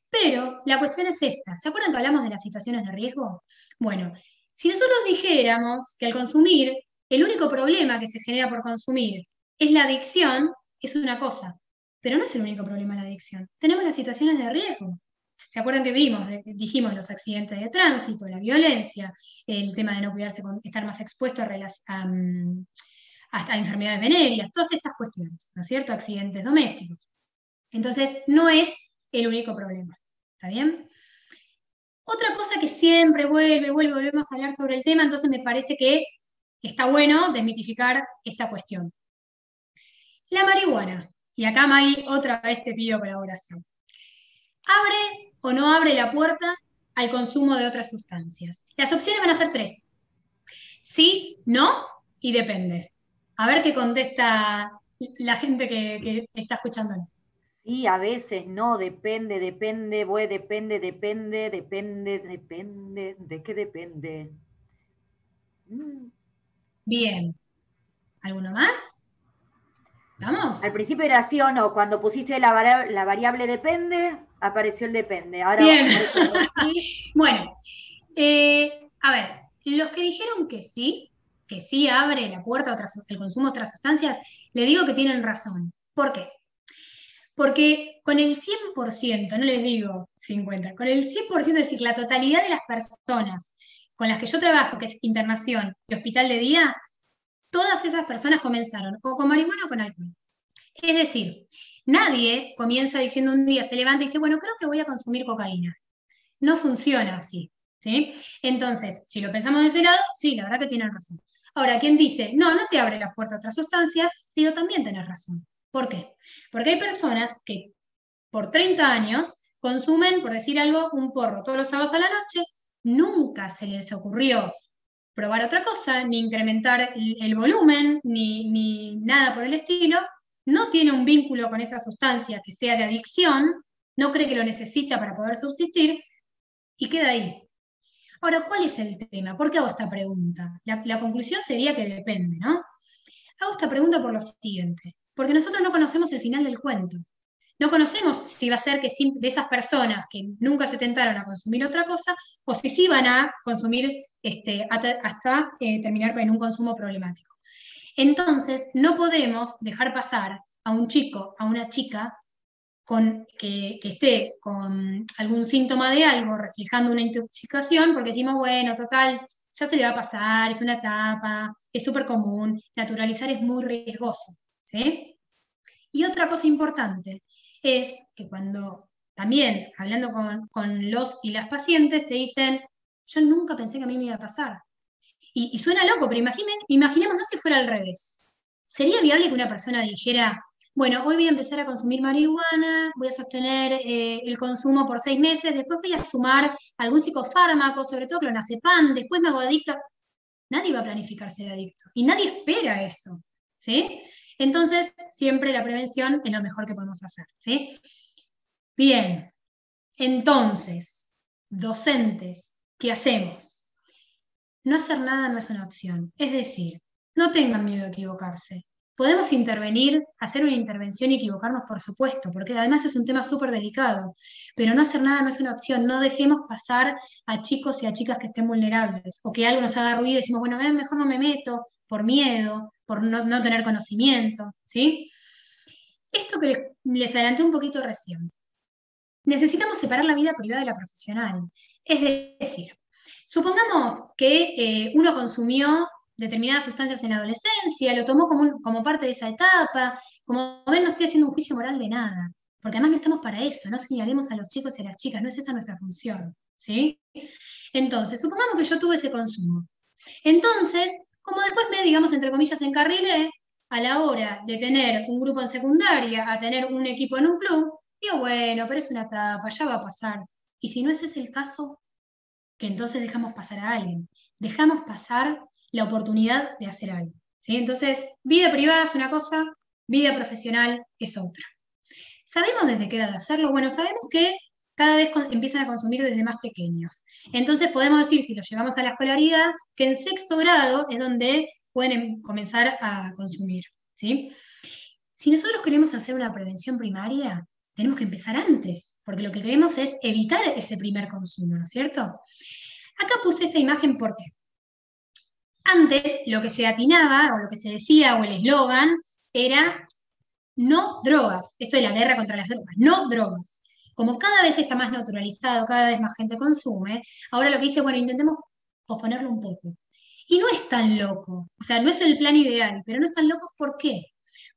Speaker 2: Pero la cuestión es esta. ¿Se acuerdan que hablamos de las situaciones de riesgo? Bueno, si nosotros dijéramos que al consumir, el único problema que se genera por consumir es la adicción, es una cosa. Pero no es el único problema la adicción. Tenemos las situaciones de riesgo. ¿Se acuerdan que dijimos los accidentes de tránsito, la violencia, el tema de no cuidarse, estar más expuesto a enfermedades venéreas, todas estas cuestiones, ¿no es cierto? Accidentes domésticos. Entonces, no es el único problema. ¿Está bien? Otra cosa que siempre volvemos a hablar sobre el tema, entonces me parece que está bueno desmitificar esta cuestión. La marihuana, y acá Maggie otra vez te pido colaboración. ¿Abre o no abre la puerta al consumo de otras sustancias? Las opciones van a ser 3. Sí, no y depende. A ver qué contesta la gente que está escuchándonos.
Speaker 1: Sí, a veces no, depende, depende, ¿de qué depende? Mm.
Speaker 2: Bien. ¿Alguno más? ¿Vamos?
Speaker 1: Al principio era sí o no, cuando pusiste la variable depende, apareció el depende. Ahora
Speaker 2: Bien.
Speaker 1: aparece el sí.
Speaker 2: Bueno, a ver, los que dijeron que sí abre la puerta a el consumo de otras sustancias, le digo que tienen razón. ¿Por qué? Porque con el 100%, no les digo 50, con el 100%, es decir, la totalidad de las personas con las que yo trabajo, que es internación y hospital de día, todas esas personas comenzaron o con marihuana o con alcohol. Es decir, nadie comienza diciendo un día, se levanta y dice, bueno, creo que voy a consumir cocaína. No funciona así, ¿sí? Entonces, si lo pensamos de ese lado, sí, la verdad que tienen razón. Ahora, quien dice, no, no te abre la puerta a otras sustancias, digo, también tenés razón. ¿Por qué? Porque hay personas que por 30 años consumen, por decir algo, un porro todos los sábados a la noche, nunca se les ocurrió probar otra cosa, ni incrementar el volumen, ni nada por el estilo, no tiene un vínculo con esa sustancia que sea de adicción, no cree que lo necesita para poder subsistir, y queda ahí. Ahora, ¿cuál es el tema? ¿Por qué hago esta pregunta? La conclusión sería que depende, ¿no? Hago esta pregunta por lo siguiente, porque nosotros no conocemos el final del cuento. No conocemos si va a ser que de esas personas que nunca se tentaron a consumir otra cosa, o si sí van a consumir hasta terminar en un consumo problemático. Entonces, no podemos dejar pasar a un chico, a una chica, que esté con algún síntoma de algo, reflejando una intoxicación, porque decimos, bueno, total, ya se le va a pasar, es una etapa, es súper común, naturalizar es muy riesgoso. ¿Sí? Y otra cosa importante es que cuando también hablando con los y las pacientes te dicen, yo nunca pensé que a mí me iba a pasar. Y suena loco, pero imaginémonos si fuera al revés. ¿Sería viable que una persona dijera, bueno, hoy voy a empezar a consumir marihuana, voy a sostener el consumo por 6 meses, después voy a sumar algún psicofármaco, sobre todo clonazepam, después me hago adicto? Nadie va a planificar ser adicto y nadie espera eso, ¿sí? Entonces, siempre la prevención es lo mejor que podemos hacer, ¿sí? Bien, entonces, docentes, ¿qué hacemos? No hacer nada no es una opción. Es decir, no tengan miedo a equivocarse. Podemos intervenir, hacer una intervención y equivocarnos, por supuesto, porque además es un tema súper delicado, pero no hacer nada no es una opción. No dejemos pasar a chicos y a chicas que estén vulnerables o que algo nos haga ruido y decimos, bueno, mejor no me meto por miedo, por no tener conocimiento, ¿sí? Esto que les adelanté un poquito recién. Necesitamos separar la vida privada de la profesional. Es decir, supongamos que uno consumió determinadas sustancias en la adolescencia, lo tomó como parte de esa etapa. Como ven, no estoy haciendo un juicio moral de nada, porque además no estamos para eso, no señalemos a los chicos y a las chicas, no es esa nuestra función, ¿sí? Entonces, supongamos que yo tuve ese consumo. Entonces, como después digamos, entre comillas, encarrilé, a la hora de tener un grupo en secundaria, a tener un equipo en un club, digo, bueno, pero es una etapa, ya va a pasar. Y si no ese es el caso, que entonces dejamos pasar a alguien, dejamos pasar la oportunidad de hacer algo. ¿Sí? Entonces, vida privada es una cosa, vida profesional es otra. ¿Sabemos desde qué edad hacerlo? Bueno, sabemos que cada vez empiezan a consumir desde más pequeños. Entonces podemos decir, si los llevamos a la escolaridad, que en sexto grado es donde pueden comenzar a consumir. ¿Sí? Si nosotros queremos hacer una prevención primaria, tenemos que empezar antes, porque lo que queremos es evitar ese primer consumo, ¿no es cierto? Acá puse esta imagen porque antes lo que se atinaba o lo que se decía o el eslogan era no drogas. Esto de la guerra contra las drogas, no drogas. Como cada vez está más naturalizado, cada vez más gente consume, ahora lo que dice, bueno, intentemos posponerlo un poco. Y no es tan loco, o sea, no es el plan ideal, pero no es tan loco, ¿por qué?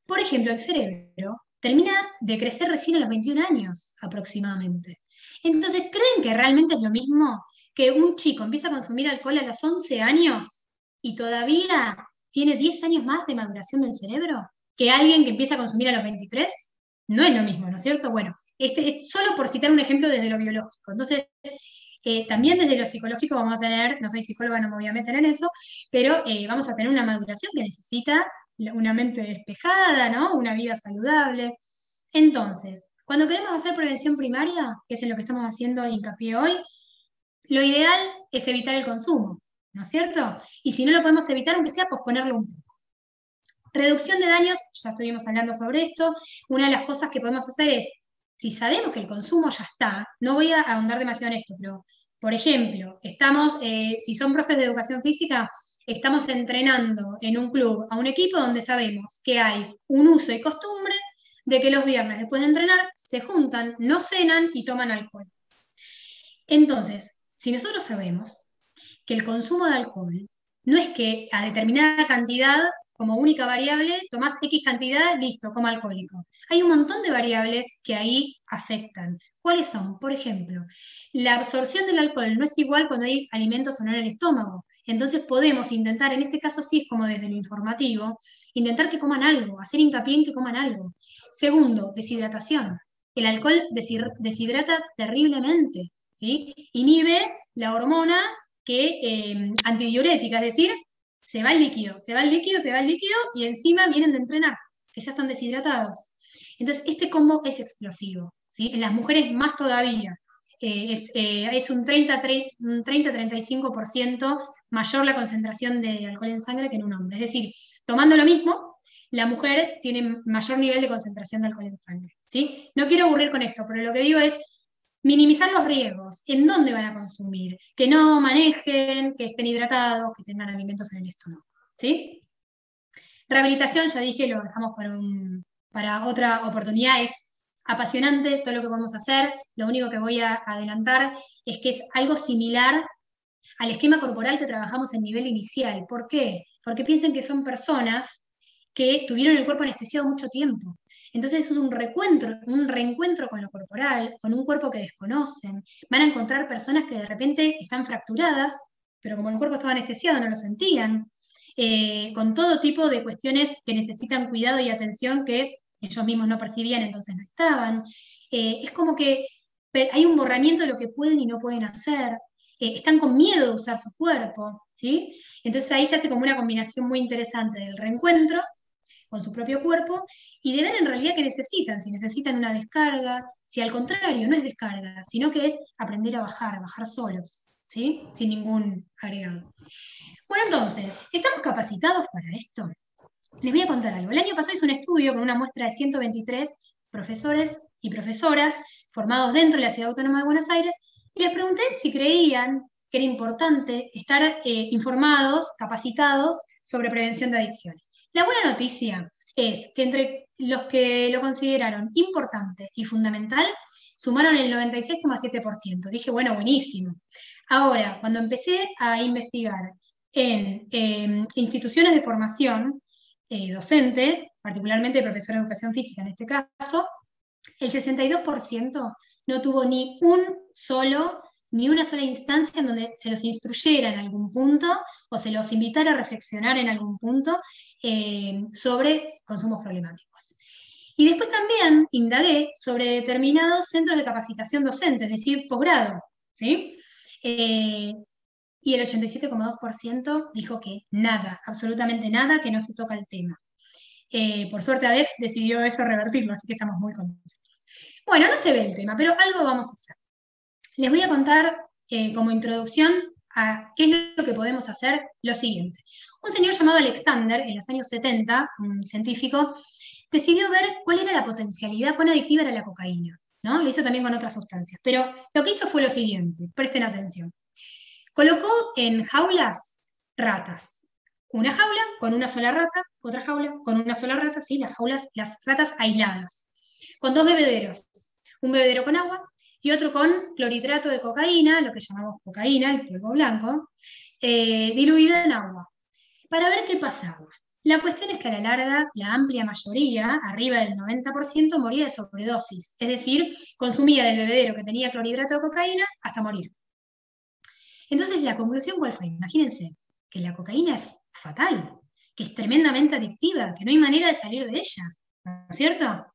Speaker 2: Por ejemplo, el cerebro termina de crecer recién a los 21 años aproximadamente. Entonces, ¿creen que realmente es lo mismo que un chico empieza a consumir alcohol a los 11 años y todavía tiene 10 años más de maduración del cerebro que alguien que empieza a consumir a los 23? No es lo mismo, ¿no es cierto? Bueno, este es solo por citar un ejemplo desde lo biológico. Entonces, también desde lo psicológico vamos a tener, no soy psicóloga, no me voy a meter en eso, pero vamos a tener una maduración que necesita una mente despejada, ¿no? Una vida saludable. Entonces, cuando queremos hacer prevención primaria, que es en lo que estamos haciendo hincapié hoy, lo ideal es evitar el consumo, ¿no es cierto? Y si no lo podemos evitar, aunque sea posponerlo un poco. Reducción de daños, ya estuvimos hablando sobre esto. Una de las cosas que podemos hacer es, si sabemos que el consumo ya está, no voy a ahondar demasiado en esto, pero, por ejemplo, estamos, si son profes de educación física, estamos entrenando en un club a un equipo donde sabemos que hay un uso y costumbre de que los viernes después de entrenar se juntan, no cenan y toman alcohol. Entonces, si nosotros sabemos que el consumo de alcohol no es que a determinada cantidad, como única variable, tomás X cantidad, listo, como alcohólico. Hay un montón de variables que ahí afectan. ¿Cuáles son? Por ejemplo, la absorción del alcohol no es igual cuando hay alimentos o no en el estómago. Entonces podemos intentar, en este caso sí es como desde lo informativo, intentar que coman algo, hacer hincapié en que coman algo. Segundo, deshidratación. El alcohol deshidrata terriblemente, ¿sí? Inhibe la hormona antidiurética, es decir, se va el líquido, se va el líquido, se va el líquido y encima vienen de entrenar, que ya están deshidratados. Entonces, este combo es explosivo, ¿sí? En las mujeres más todavía. Es un 30-35% mayor la concentración de alcohol en sangre que en un hombre. Es decir, tomando lo mismo, la mujer tiene mayor nivel de concentración de alcohol en sangre, ¿sí? No quiero aburrir con esto, pero lo que digo es, minimizar los riesgos, en dónde van a consumir, que no manejen, que estén hidratados, que tengan alimentos en el estómago. ¿Sí? Rehabilitación, ya dije, lo dejamos para otra oportunidad, es apasionante todo lo que podemos hacer. Lo único que voy a adelantar es que es algo similar al esquema corporal que trabajamos en nivel inicial. ¿Por qué? Porque piensen que son personas que tuvieron el cuerpo anestesiado mucho tiempo. Entonces es un reencuentro con lo corporal, con un cuerpo que desconocen. Van a encontrar personas que de repente están fracturadas, pero como el cuerpo estaba anestesiado no lo sentían, con todo tipo de cuestiones que necesitan cuidado y atención que ellos mismos no percibían, entonces no estaban. Es como que hay un borramiento de lo que pueden y no pueden hacer. Están con miedo de usar su cuerpo, ¿sí? Entonces ahí se hace como una combinación muy interesante del reencuentro con su propio cuerpo y de ver en realidad qué necesitan, si necesitan una descarga, si al contrario no es descarga, sino que es aprender a bajar solos, ¿sí? Sin ningún agregado. Bueno, entonces, ¿estamos capacitados para esto? Les voy a contar algo. El año pasado hice un estudio con una muestra de 123 profesores y profesoras formados dentro de la Ciudad Autónoma de Buenos Aires y les pregunté si creían que era importante estar informados, capacitados sobre prevención de adicciones. La buena noticia es que entre los que lo consideraron importante y fundamental, sumaron el 96,7%. Dije, bueno, buenísimo. Ahora, cuando empecé a investigar en instituciones de formación docente, particularmente profesor de educación física en este caso, el 62% no tuvo ni un solo ni una sola instancia en donde se los instruyera en algún punto o se los invitara a reflexionar en algún punto sobre consumos problemáticos. Y después también indagué sobre determinados centros de capacitación docente, es decir, posgrado, ¿sí? Y el 87,2% dijo que nada, absolutamente nada, que no se toca el tema. Por suerte ADEF decidió eso revertirlo, así que estamos muy contentos. Bueno, no se ve el tema, pero algo vamos a hacer. Les voy a contar como introducción a qué es lo que podemos hacer lo siguiente. Un señor llamado Alexander, en los años 70, un científico, decidió ver cuál era la potencialidad, cuán adictiva era la cocaína, ¿no? Lo hizo también con otras sustancias. Pero lo que hizo fue lo siguiente, presten atención. Colocó en jaulas ratas. Una jaula con una sola rata, otra jaula con una sola rata, ¿sí? Las ratas aisladas. Con dos bebederos. Un bebedero con agua y otro con clorhidrato de cocaína, lo que llamamos cocaína, el polvo blanco, diluida en agua, para ver qué pasaba. La cuestión es que a la larga, la amplia mayoría, arriba del 90%, moría de sobredosis, es decir, consumía del bebedero que tenía clorhidrato de cocaína hasta morir. Entonces, ¿la conclusión cuál fue? Imagínense que la cocaína es fatal, que es tremendamente adictiva, que no hay manera de salir de ella, ¿no es cierto?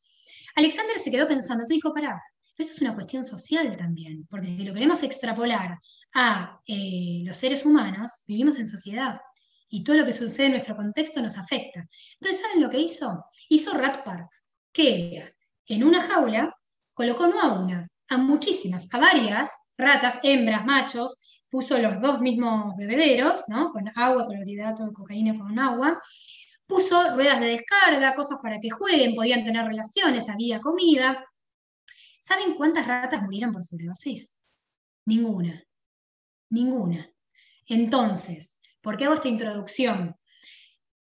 Speaker 2: Alexander se quedó pensando, tú dijo, pará, pero esto es una cuestión social también, porque si lo queremos extrapolar a los seres humanos, vivimos en sociedad, y todo lo que sucede en nuestro contexto nos afecta. Entonces, ¿saben lo que hizo? Hizo Rat Park, que era, en una jaula, colocó no a una, a muchísimas, a varias ratas, hembras, machos, puso los dos mismos bebederos, ¿no? Con agua, clorhidrato de cocaína con agua, puso ruedas de descarga, cosas para que jueguen, podían tener relaciones, había comida. ¿Saben cuántas ratas murieron por sobredosis? Ninguna, ninguna. Entonces, ¿por qué hago esta introducción?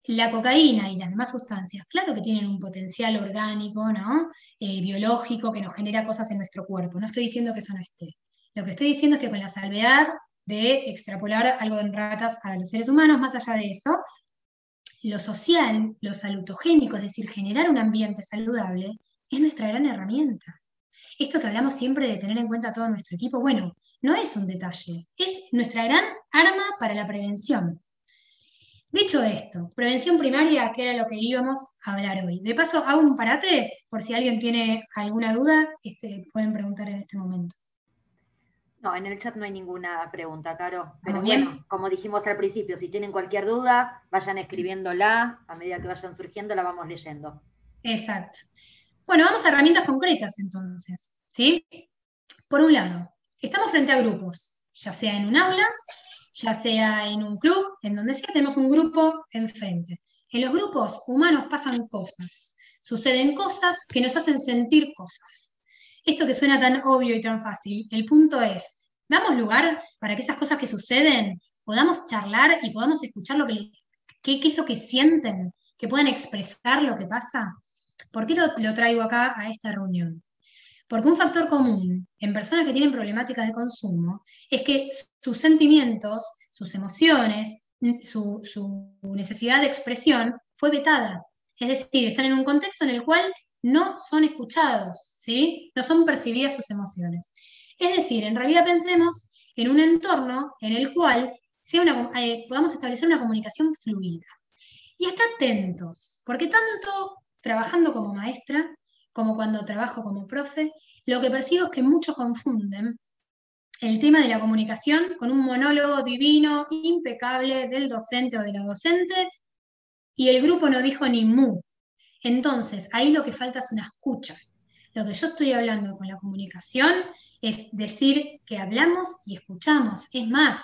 Speaker 2: La cocaína y las demás sustancias, claro que tienen un potencial orgánico, ¿no? Biológico, que nos genera cosas en nuestro cuerpo. No estoy diciendo que eso no esté. Lo que estoy diciendo es que con la salvedad de extrapolar algo en ratas a los seres humanos, más allá de eso, lo social, lo salutogénico, es decir, generar un ambiente saludable, es nuestra gran herramienta. Esto que hablamos siempre de tener en cuenta todo nuestro equipo, bueno, no es un detalle, es nuestra gran arma para la prevención. Dicho esto, prevención primaria, que era lo que íbamos a hablar hoy. De paso, hago un parate, por si alguien tiene alguna duda, pueden preguntar en este momento.
Speaker 1: No, en el chat no hay ninguna pregunta, Caro. Pero
Speaker 2: ¿Estamos
Speaker 1: bueno,
Speaker 2: bien?
Speaker 1: como dijimos al principio, si tienen cualquier duda, vayan escribiéndola. A medida que vayan surgiendo, la vamos leyendo.
Speaker 2: Exacto. Bueno, vamos a herramientas concretas entonces, ¿sí? Por un lado, estamos frente a grupos, ya sea en un aula, ya sea en un club, en donde sea, tenemos un grupo enfrente. En los grupos humanos pasan cosas, suceden cosas que nos hacen sentir cosas. Esto que suena tan obvio y tan fácil, el punto es, damos lugar para que esas cosas que suceden podamos charlar y podamos escuchar qué es lo que sienten, que puedan expresar lo que pasa. ¿Por qué lo traigo acá a esta reunión? Porque un factor común en personas que tienen problemáticas de consumo es que sus sentimientos, sus emociones, su necesidad de expresión fue vetada. Es decir, están en un contexto en el cual no son escuchados, ¿sí? No son percibidas sus emociones. Es decir, en realidad pensemos en un entorno en el cual podamos establecer una comunicación fluida. Y acá atentos, porque tanto trabajando como maestra, como cuando trabajo como profe, lo que percibo es que muchos confunden el tema de la comunicación con un monólogo divino, impecable del docente o de la docente, y el grupo no dijo ni mu. Entonces, ahí lo que falta es una escucha. Lo que yo estoy hablando con la comunicación es decir que hablamos y escuchamos. Es más,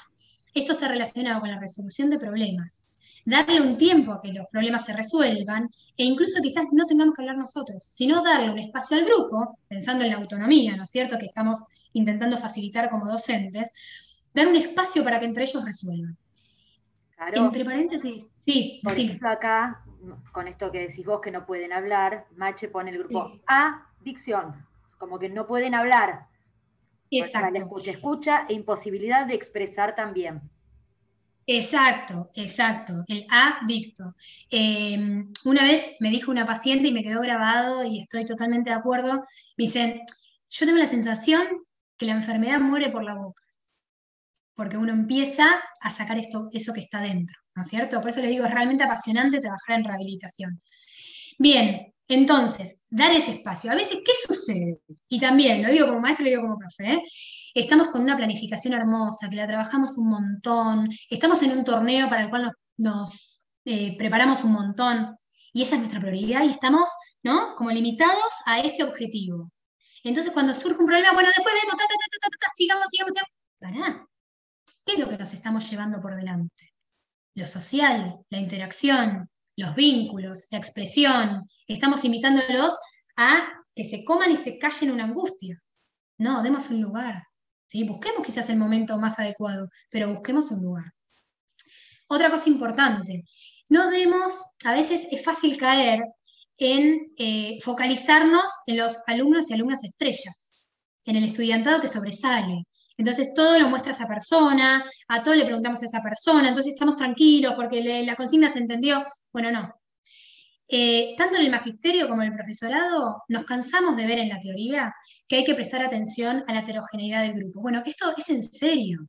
Speaker 2: esto está relacionado con la resolución de problemas. Darle un tiempo a que los problemas se resuelvan e incluso quizás no tengamos que hablar nosotros, sino darle un espacio al grupo, pensando en la autonomía, ¿no es cierto?, que estamos intentando facilitar como docentes, dar un espacio para que entre ellos resuelvan.
Speaker 1: Caro,
Speaker 2: Entre paréntesis, sí,
Speaker 1: por
Speaker 2: decime.
Speaker 1: ejemplo, acá, con esto que decís vos que no pueden hablar, Mache pone el grupo
Speaker 2: Sí,
Speaker 1: adicción, como que no pueden hablar. Para la
Speaker 2: exacto.
Speaker 1: escucha e imposibilidad de expresar también.
Speaker 2: Exacto, exacto, el adicto. Una vez me dijo una paciente y me quedó grabado y estoy totalmente de acuerdo, me dicen, yo tengo la sensación que la enfermedad muere por la boca. porque uno empieza a sacar eso que está dentro, ¿no es cierto? Por eso les digo, es realmente apasionante trabajar en rehabilitación. Bien, entonces, dar ese espacio. A veces, ¿qué sucede? Y también, lo digo como maestro, lo digo como profe, ¿eh? Estamos con una planificación hermosa, que la trabajamos un montón, estamos en un torneo para el cual nos preparamos un montón, y esa es nuestra prioridad, y estamos, ¿no? Como limitados a ese objetivo. Entonces, cuando surge un problema, bueno, después vemos, sigamos, sigamos, sigamos. Pará, ¿qué es lo que nos estamos llevando por delante? Lo social, la interacción, los vínculos, la expresión. Estamos invitándolos a que se coman y se callen una angustia. No, demos un lugar. ¿Sí? Busquemos quizás el momento más adecuado, pero busquemos un lugar. Otra cosa importante, no demos, a veces es fácil caer en focalizarnos en los alumnos y alumnas estrellas, en el estudiantado que sobresale. Entonces todo lo muestra esa persona, a todo le preguntamos a esa persona, entonces estamos tranquilos porque la consigna se entendió. Bueno, no. Tanto en el magisterio como en el profesorado nos cansamos de ver en la teoría que hay que prestar atención a la heterogeneidad del grupo. Bueno, esto es en serio.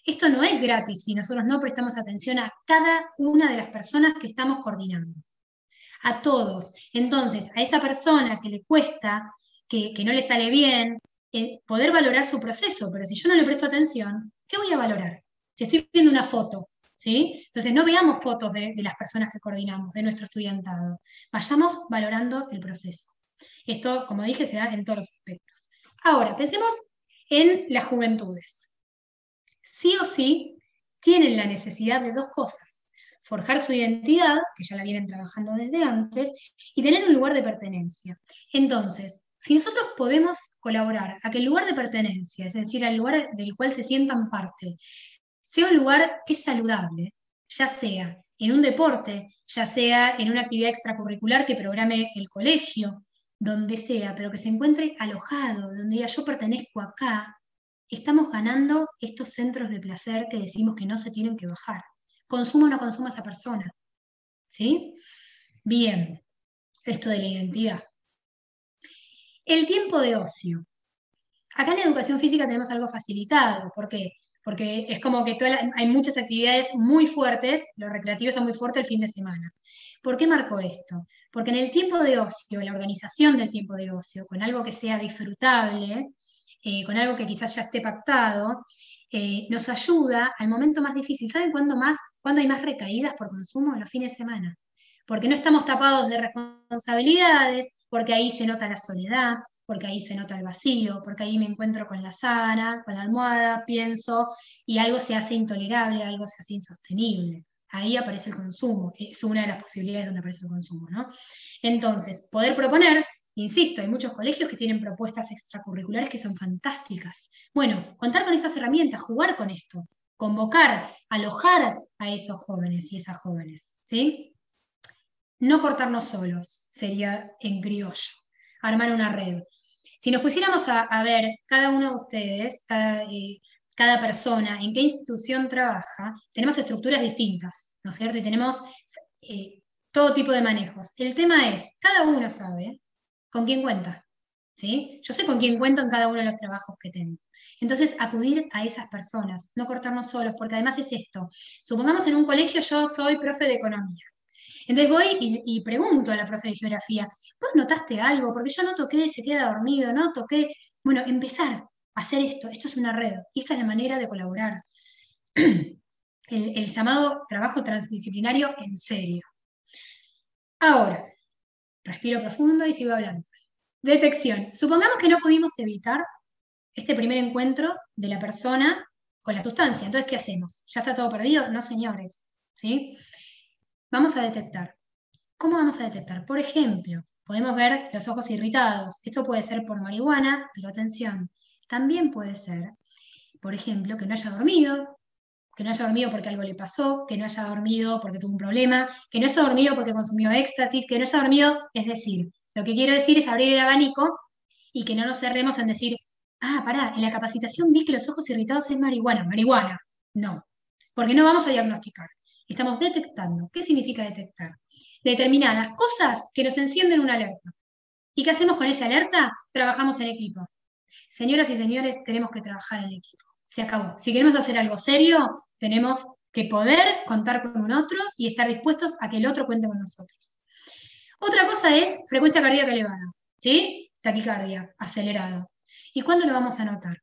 Speaker 2: Esto no es gratis si nosotros no prestamos atención a cada una de las personas que estamos coordinando. A todos. Entonces, a esa persona que le cuesta, que no le sale bien, poder valorar su proceso, pero si yo no le presto atención, ¿qué voy a valorar? Si estoy viendo una foto, ¿sí? Entonces, no veamos fotos de las personas que coordinamos, de nuestro estudiantado. Vayamos valorando el proceso. Esto, como dije, se da en todos los aspectos. Ahora, pensemos en las juventudes. Sí o sí tienen la necesidad de dos cosas: forjar su identidad, que ya la vienen trabajando desde antes, y tener un lugar de pertenencia. Entonces, si nosotros podemos colaborar a que el lugar de pertenencia, es decir, al lugar del cual se sientan parte, sea un lugar que es saludable, ya sea en un deporte, ya sea en una actividad extracurricular que programe el colegio, donde sea, pero que se encuentre alojado, donde diga yo pertenezco acá, estamos ganando estos centros de placer que decimos que no se tienen que bajar. Consuma o no consuma esa persona. ¿Sí? Bien, esto de la identidad. El tiempo de ocio. Acá en educación física tenemos algo facilitado. ¿Por qué? Porque es como que hay muchas actividades muy fuertes, lo recreativo está muy fuerte el fin de semana. ¿Por qué marco esto? Porque en el tiempo de ocio, la organización del tiempo de ocio, con algo que sea disfrutable, con algo que quizás ya esté pactado, nos ayuda al momento más difícil. ¿Saben cuándo hay más recaídas por consumo? Los fines de semana. Porque no estamos tapados de responsabilidades, porque ahí se nota la soledad, porque ahí se nota el vacío, porque ahí me encuentro con la sábana, con la almohada, pienso, y algo se hace intolerable, algo se hace insostenible. Ahí aparece el consumo, es una de las posibilidades donde aparece el consumo, ¿no? Entonces, poder proponer, insisto, hay muchos colegios que tienen propuestas extracurriculares que son fantásticas. Bueno, contar con esas herramientas, jugar con esto, convocar, alojar a esos jóvenes y esas jóvenes, ¿sí? No cortarnos solos, sería en criollo, armar una red. Si nos pusiéramos a ver cada uno de ustedes, cada persona, en qué institución trabaja, tenemos estructuras distintas, ¿no es cierto? Y tenemos eh, todo tipo de manejos. El tema es, cada uno sabe con quién cuenta, ¿sí? Yo sé con quién cuento en cada uno de los trabajos que tengo. Entonces, acudir a esas personas, no cortarnos solos, porque además es esto. Supongamos en un colegio yo soy profe de economía. Entonces voy y pregunto a la profe de geografía, ¿vos notaste algo? Porque yo no toqué, se queda dormido, no toqué. Bueno, empezar a hacer esto es una red, y esta es la manera de colaborar. El llamado trabajo transdisciplinario en serio. Ahora, respiro profundo y sigo hablando. Detección. Supongamos que no pudimos evitar este primer encuentro de la persona con la sustancia. Entonces, ¿qué hacemos? ¿Ya está todo perdido? No, señores. ¿Sí? Vamos a detectar. ¿Cómo vamos a detectar? Por ejemplo, podemos ver los ojos irritados. Esto puede ser por marihuana, pero atención, también puede ser, por ejemplo, que no haya dormido porque algo le pasó, que no haya dormido porque tuvo un problema, que no haya dormido porque consumió éxtasis, que no haya dormido, es decir, lo que quiero decir es abrir el abanico y que no nos cerremos en decir, pará, en la capacitación vi que los ojos irritados es marihuana. Marihuana. No, porque no vamos a diagnosticar. Estamos detectando. ¿Qué significa detectar? Determinadas cosas que nos encienden una alerta. ¿Y qué hacemos con esa alerta? Trabajamos en equipo. Señoras y señores, tenemos que trabajar en equipo. se acabó. Si queremos hacer algo serio, tenemos que poder contar con un otro y estar dispuestos a que el otro cuente con nosotros. Otra cosa es frecuencia cardíaca elevada, ¿sí? Taquicardia, acelerado. ¿Y cuándo lo vamos a notar?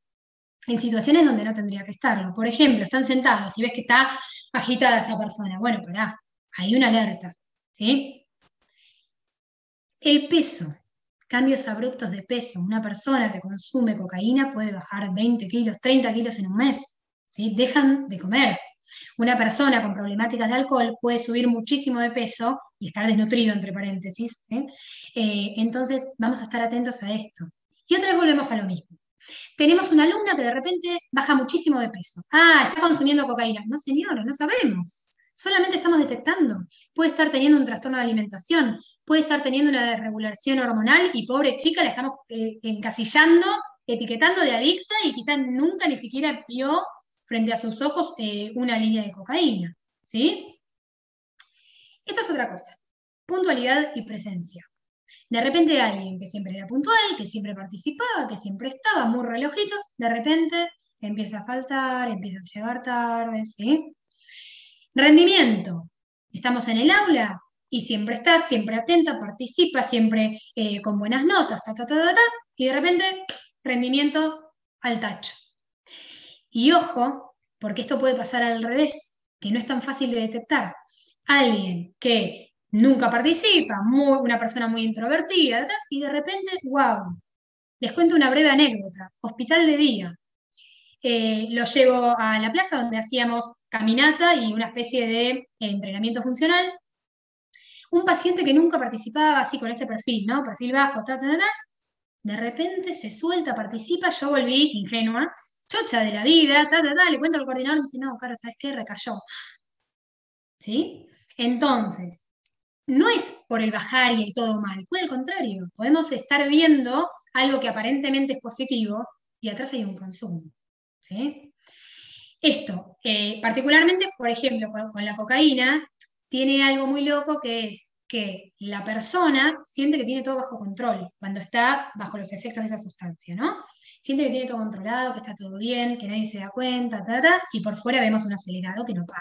Speaker 2: En situaciones donde no tendría que estarlo. Por ejemplo, están sentados y ves que está agitada esa persona. Bueno, pará, hay una alerta, ¿sí? El peso, cambios abruptos de peso. Una persona que consume cocaína puede bajar 20 kilos, 30 kilos en un mes, ¿sí? Dejan de comer. Una persona con problemáticas de alcohol puede subir muchísimo de peso y estar desnutrido, entre paréntesis, ¿sí? Entonces, vamos a estar atentos a esto. Y otra vez volvemos a lo mismo. Tenemos una alumna que de repente baja muchísimo de peso. Ah, está consumiendo cocaína. No, señora, no sabemos. Solamente estamos detectando. Puede estar teniendo un trastorno de alimentación, puede estar teniendo una desregulación hormonal y pobre chica la estamos encasillando, etiquetando de adicta y quizás nunca ni siquiera vio frente a sus ojos una línea de cocaína. ¿Sí? Esto es otra cosa. Puntualidad y presencia. De repente alguien que siempre era puntual, que siempre participaba, que siempre estaba muy relojito, de repente empieza a faltar, empieza a llegar tarde, ¿sí? Rendimiento. Estamos en el aula y siempre está, siempre atenta, participa, siempre con buenas notas, y de repente rendimiento al tacho. Y ojo, porque esto puede pasar al revés, que no es tan fácil de detectar. Alguien que nunca participa, una persona muy introvertida, y de repente, wow, les cuento una breve anécdota. Hospital de día. Lo llevo a la plaza donde hacíamos caminata y una especie de entrenamiento funcional. Un paciente que nunca participaba así con este perfil, ¿no? Perfil bajo, de repente se suelta, participa, yo volví ingenua, chocha de la vida, le cuento al coordinador y me dice, no, Caro, ¿sabes qué? Recayó. ¿Sí? Entonces, no es por el bajar y el todo mal, por el contrario, podemos estar viendo algo que aparentemente es positivo y atrás hay un consumo. ¿Sí? Esto, particularmente, por ejemplo, con la cocaína, tiene algo muy loco que es que la persona siente que tiene todo bajo control cuando está bajo los efectos de esa sustancia, ¿no? Siente que tiene todo controlado, que está todo bien, que nadie se da cuenta, y por fuera vemos un acelerado que no para,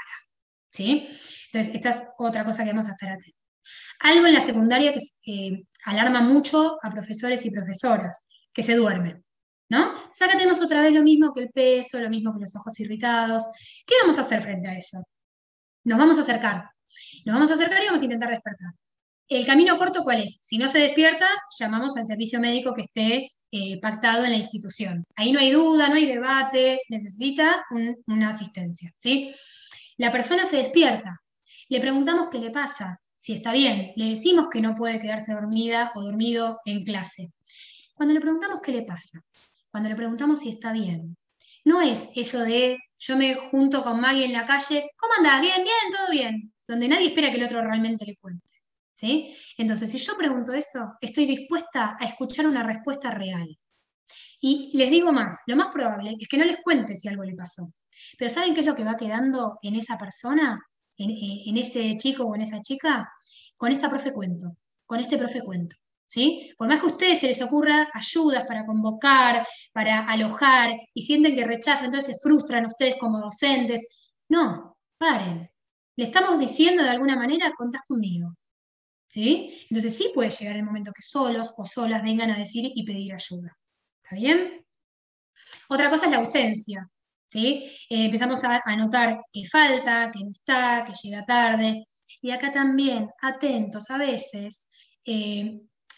Speaker 2: ¿sí? Entonces, esta es otra cosa que vamos a estar atentos. Algo en la secundaria que alarma mucho a profesores y profesoras, que se duermen, ¿no? O sea, acá tenemos otra vez lo mismo que el peso, lo mismo que los ojos irritados. ¿Qué vamos a hacer frente a eso? Nos vamos a acercar. Nos vamos a acercar y vamos a intentar despertar. ¿El camino corto cuál es? Si no se despierta, llamamos al servicio médico que esté pactado en la institución. Ahí no hay duda, no hay debate, necesita una asistencia, ¿sí? La persona se despierta, le preguntamos qué le pasa, si está bien, le decimos que no puede quedarse dormida o dormido en clase. Cuando le preguntamos qué le pasa, cuando le preguntamos si está bien, no es eso de yo me junto con Maggie en la calle, ¿cómo andás? Bien, bien, todo bien, donde nadie espera que el otro realmente le cuente. ¿Sí? Entonces, si yo pregunto eso, estoy dispuesta a escuchar una respuesta real. Y les digo más, lo más probable es que no les cuente si algo le pasó. Pero ¿saben qué es lo que va quedando en esa persona, en ese chico o en esa chica? Con esta profe cuento, con este profe cuento. ¿Sí? Por más que a ustedes se les ocurra ayudas para convocar, para alojar, y sienten que rechazan, entonces se frustran ustedes como docentes. No, paren. Le estamos diciendo de alguna manera, contás conmigo. ¿Sí? Entonces sí puede llegar el momento que solos o solas vengan a decir y pedir ayuda. ¿Está bien? Otra cosa es la ausencia. ¿Sí? Empezamos a notar que falta, que no está, que llega tarde. Y acá también, atentos, a veces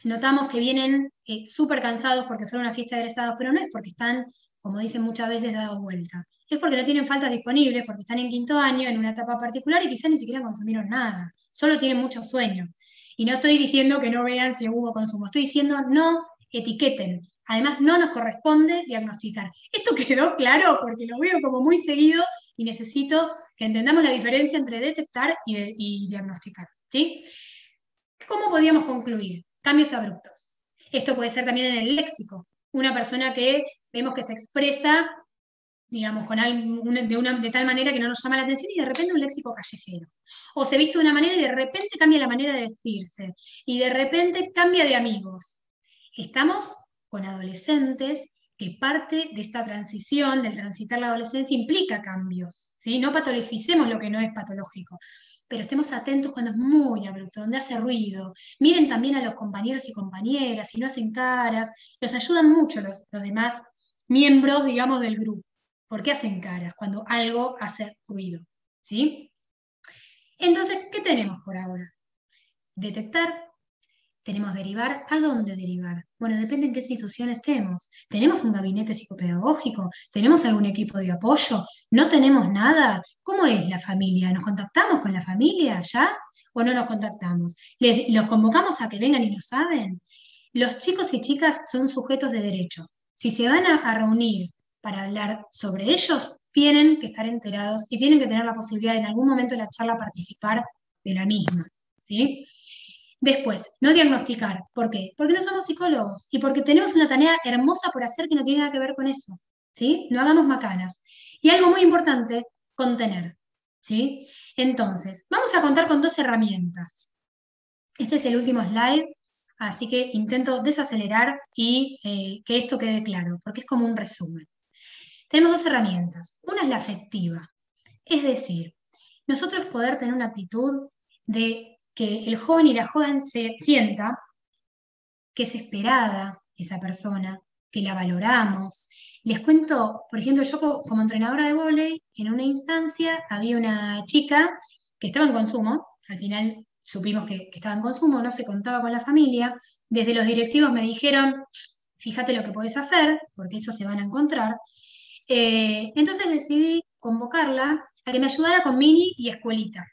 Speaker 2: notamos que vienen súper cansados porque fueron a una fiesta de egresados, pero no es porque están, como dicen muchas veces, dados vuelta. Es porque no tienen faltas disponibles, porque están en quinto año, en una etapa particular y quizás ni siquiera consumieron nada. Solo tienen mucho sueño. Y no estoy diciendo que no vean si hubo consumo, estoy diciendo no etiqueten. Además, no nos corresponde diagnosticar. Esto quedó claro porque lo veo como muy seguido y necesito que entendamos la diferencia entre detectar y diagnosticar. ¿Sí? ¿Cómo podríamos concluir? Cambios abruptos. Esto puede ser también en el léxico. Una persona que vemos que se expresa, digamos, de tal manera que no nos llama la atención y de repente un léxico callejero. O se viste de una manera y de repente cambia la manera de vestirse. Y de repente cambia de amigos. Estamos con adolescentes que parte de esta transición, del transitar la adolescencia, implica cambios, ¿sí? No patologicemos lo que no es patológico, pero estemos atentos cuando es muy abrupto, donde hace ruido. Miren también a los compañeros y compañeras, si no hacen caras, los ayudan mucho los demás miembros, digamos, del grupo. ¿Por qué hacen caras cuando algo hace ruido? ¿Sí? Entonces, ¿qué tenemos por ahora? Detectar, tenemos derivar. ¿A dónde derivar? Bueno, depende en qué institución estemos. ¿Tenemos un gabinete psicopedagógico? ¿Tenemos algún equipo de apoyo? ¿No tenemos nada? ¿Cómo es la familia? ¿Nos contactamos con la familia ya? ¿O no nos contactamos? ¿Los convocamos a que vengan y lo saben? Los chicos y chicas son sujetos de derecho. Si se van a reunir para hablar sobre ellos, tienen que estar enterados y tienen que tener la posibilidad de en algún momento de la charla participar de la misma. ¿Sí? Después, no diagnosticar. ¿Por qué? Porque no somos psicólogos y porque tenemos una tarea hermosa por hacer que no tiene nada que ver con eso. ¿Sí? No hagamos macanas. Y algo muy importante, contener. ¿Sí? Entonces, vamos a contar con 2 herramientas. Este es el último slide, así que intento desacelerar y que esto quede claro, porque es como un resumen. Tenemos 2 herramientas. Una es la afectiva, es decir, nosotros poder tener una actitud de que el joven y la joven se sienta que es esperada esa persona, que la valoramos. Les cuento, por ejemplo, yo como entrenadora de vóley, en una instancia había una chica que estaba en consumo, al final supimos que estaba en consumo, no se contaba con la familia, desde los directivos me dijeron, fíjate lo que podés hacer, porque eso se van a encontrar. Entonces decidí convocarla a que me ayudara con mini y escuelita.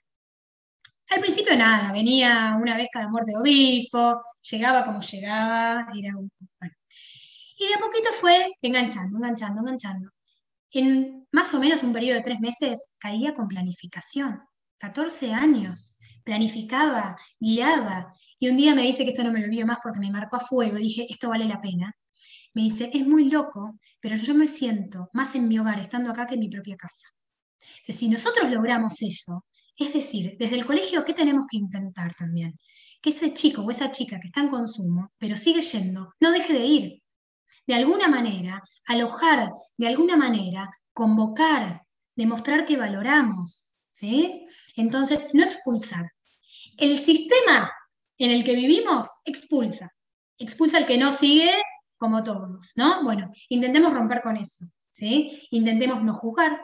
Speaker 2: Al principio nada, venía una vez cada muerte de obispo, llegaba como llegaba, bueno. Y de a poquito fue enganchando, enganchando, enganchando. En más o menos un periodo de 3 meses caía con planificación. 14 años, planificaba, guiaba. Y un día me dice que esto no me lo olvido más porque me marcó a fuego. Y dije, esto vale la pena. Me dice, es muy loco, pero yo me siento más en mi hogar estando acá que en mi propia casa. Entonces, si nosotros logramos eso, es decir, desde el colegio, ¿qué tenemos que intentar también? Que ese chico o esa chica que está en consumo, pero sigue yendo, no deje de ir. De alguna manera, alojar, de alguna manera, convocar, demostrar que valoramos, ¿sí? Entonces, no expulsar. El sistema en el que vivimos expulsa. Expulsa al que no sigue como todos, ¿no? Bueno, intentemos romper con eso, ¿sí? Intentemos no juzgar,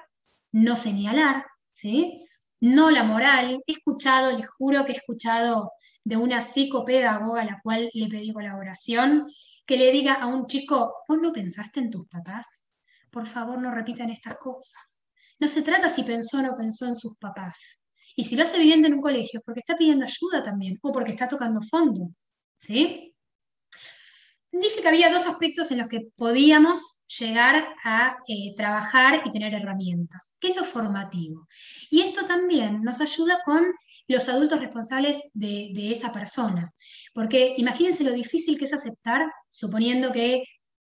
Speaker 2: no señalar, ¿sí? No la moral. He escuchado, les juro que he escuchado de una psicopedagoga a la cual le pedí colaboración, que le diga a un chico, ¿vos no pensaste en tus papás? Por favor, no repitan estas cosas. No se trata si pensó o no pensó en sus papás. Y si lo hace evidente en un colegio es porque está pidiendo ayuda también, o porque está tocando fondo, ¿sí? Dije que había 2 aspectos en los que podíamos llegar a trabajar y tener herramientas. ¿Qué es lo formativo? Y esto también nos ayuda con los adultos responsables de esa persona. Porque imagínense lo difícil que es aceptar, suponiendo que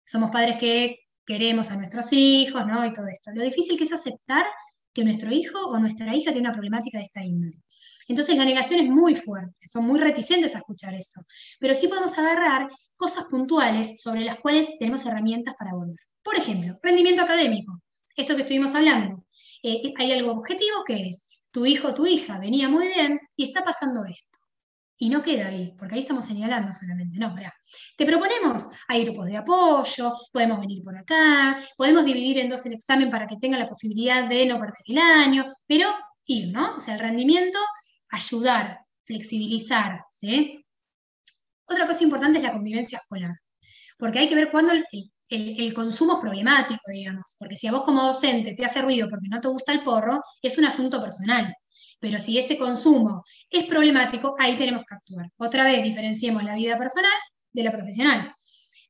Speaker 2: somos padres que queremos a nuestros hijos, ¿no? Y todo esto. Lo difícil que es aceptar que nuestro hijo o nuestra hija tiene una problemática de esta índole. Entonces la negación es muy fuerte, son muy reticentes a escuchar eso. Pero sí podemos agarrar cosas puntuales sobre las cuales tenemos herramientas para abordar. Por ejemplo, rendimiento académico, esto que estuvimos hablando. Hay algo objetivo que es, tu hijo o tu hija venía muy bien y está pasando esto. Y no queda ahí, porque ahí estamos señalando solamente. No, mirá. Te proponemos, hay grupos de apoyo, podemos venir por acá, podemos dividir en 2 el examen para que tenga la posibilidad de no perder el año, pero ir, ¿no? O sea, el rendimiento, ayudar, flexibilizar, ¿sí? Otra cosa importante es la convivencia escolar, porque hay que ver cuándo el consumo es problemático, digamos, porque si a vos como docente te hace ruido porque no te gusta el porro, es un asunto personal. Pero si ese consumo es problemático, ahí tenemos que actuar. Otra vez diferenciemos la vida personal de la profesional.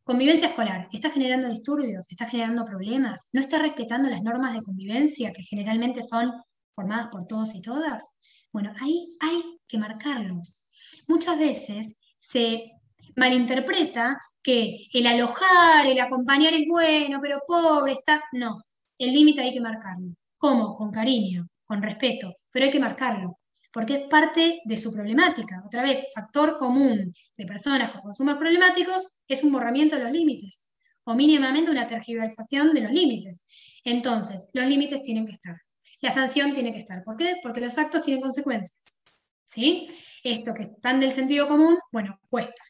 Speaker 2: Convivencia escolar, ¿está generando disturbios? ¿Está generando problemas? ¿No está respetando las normas de convivencia que generalmente son formadas por todos y todas? Bueno, ahí hay que marcarlos. Muchas veces se malinterpreta que el alojar, el acompañar es bueno, pero pobre está. No, el límite hay que marcarlo. ¿Cómo? Con cariño, con respeto, pero hay que marcarlo, porque es parte de su problemática. Otra vez, factor común de personas con consumos problemáticos es un borramiento de los límites. o mínimamente una tergiversación de los límites. Entonces, los límites tienen que estar. La sanción tiene que estar. ¿Por qué? Porque los actos tienen consecuencias. ¿Sí? Esto que están del sentido común, bueno, cuesta.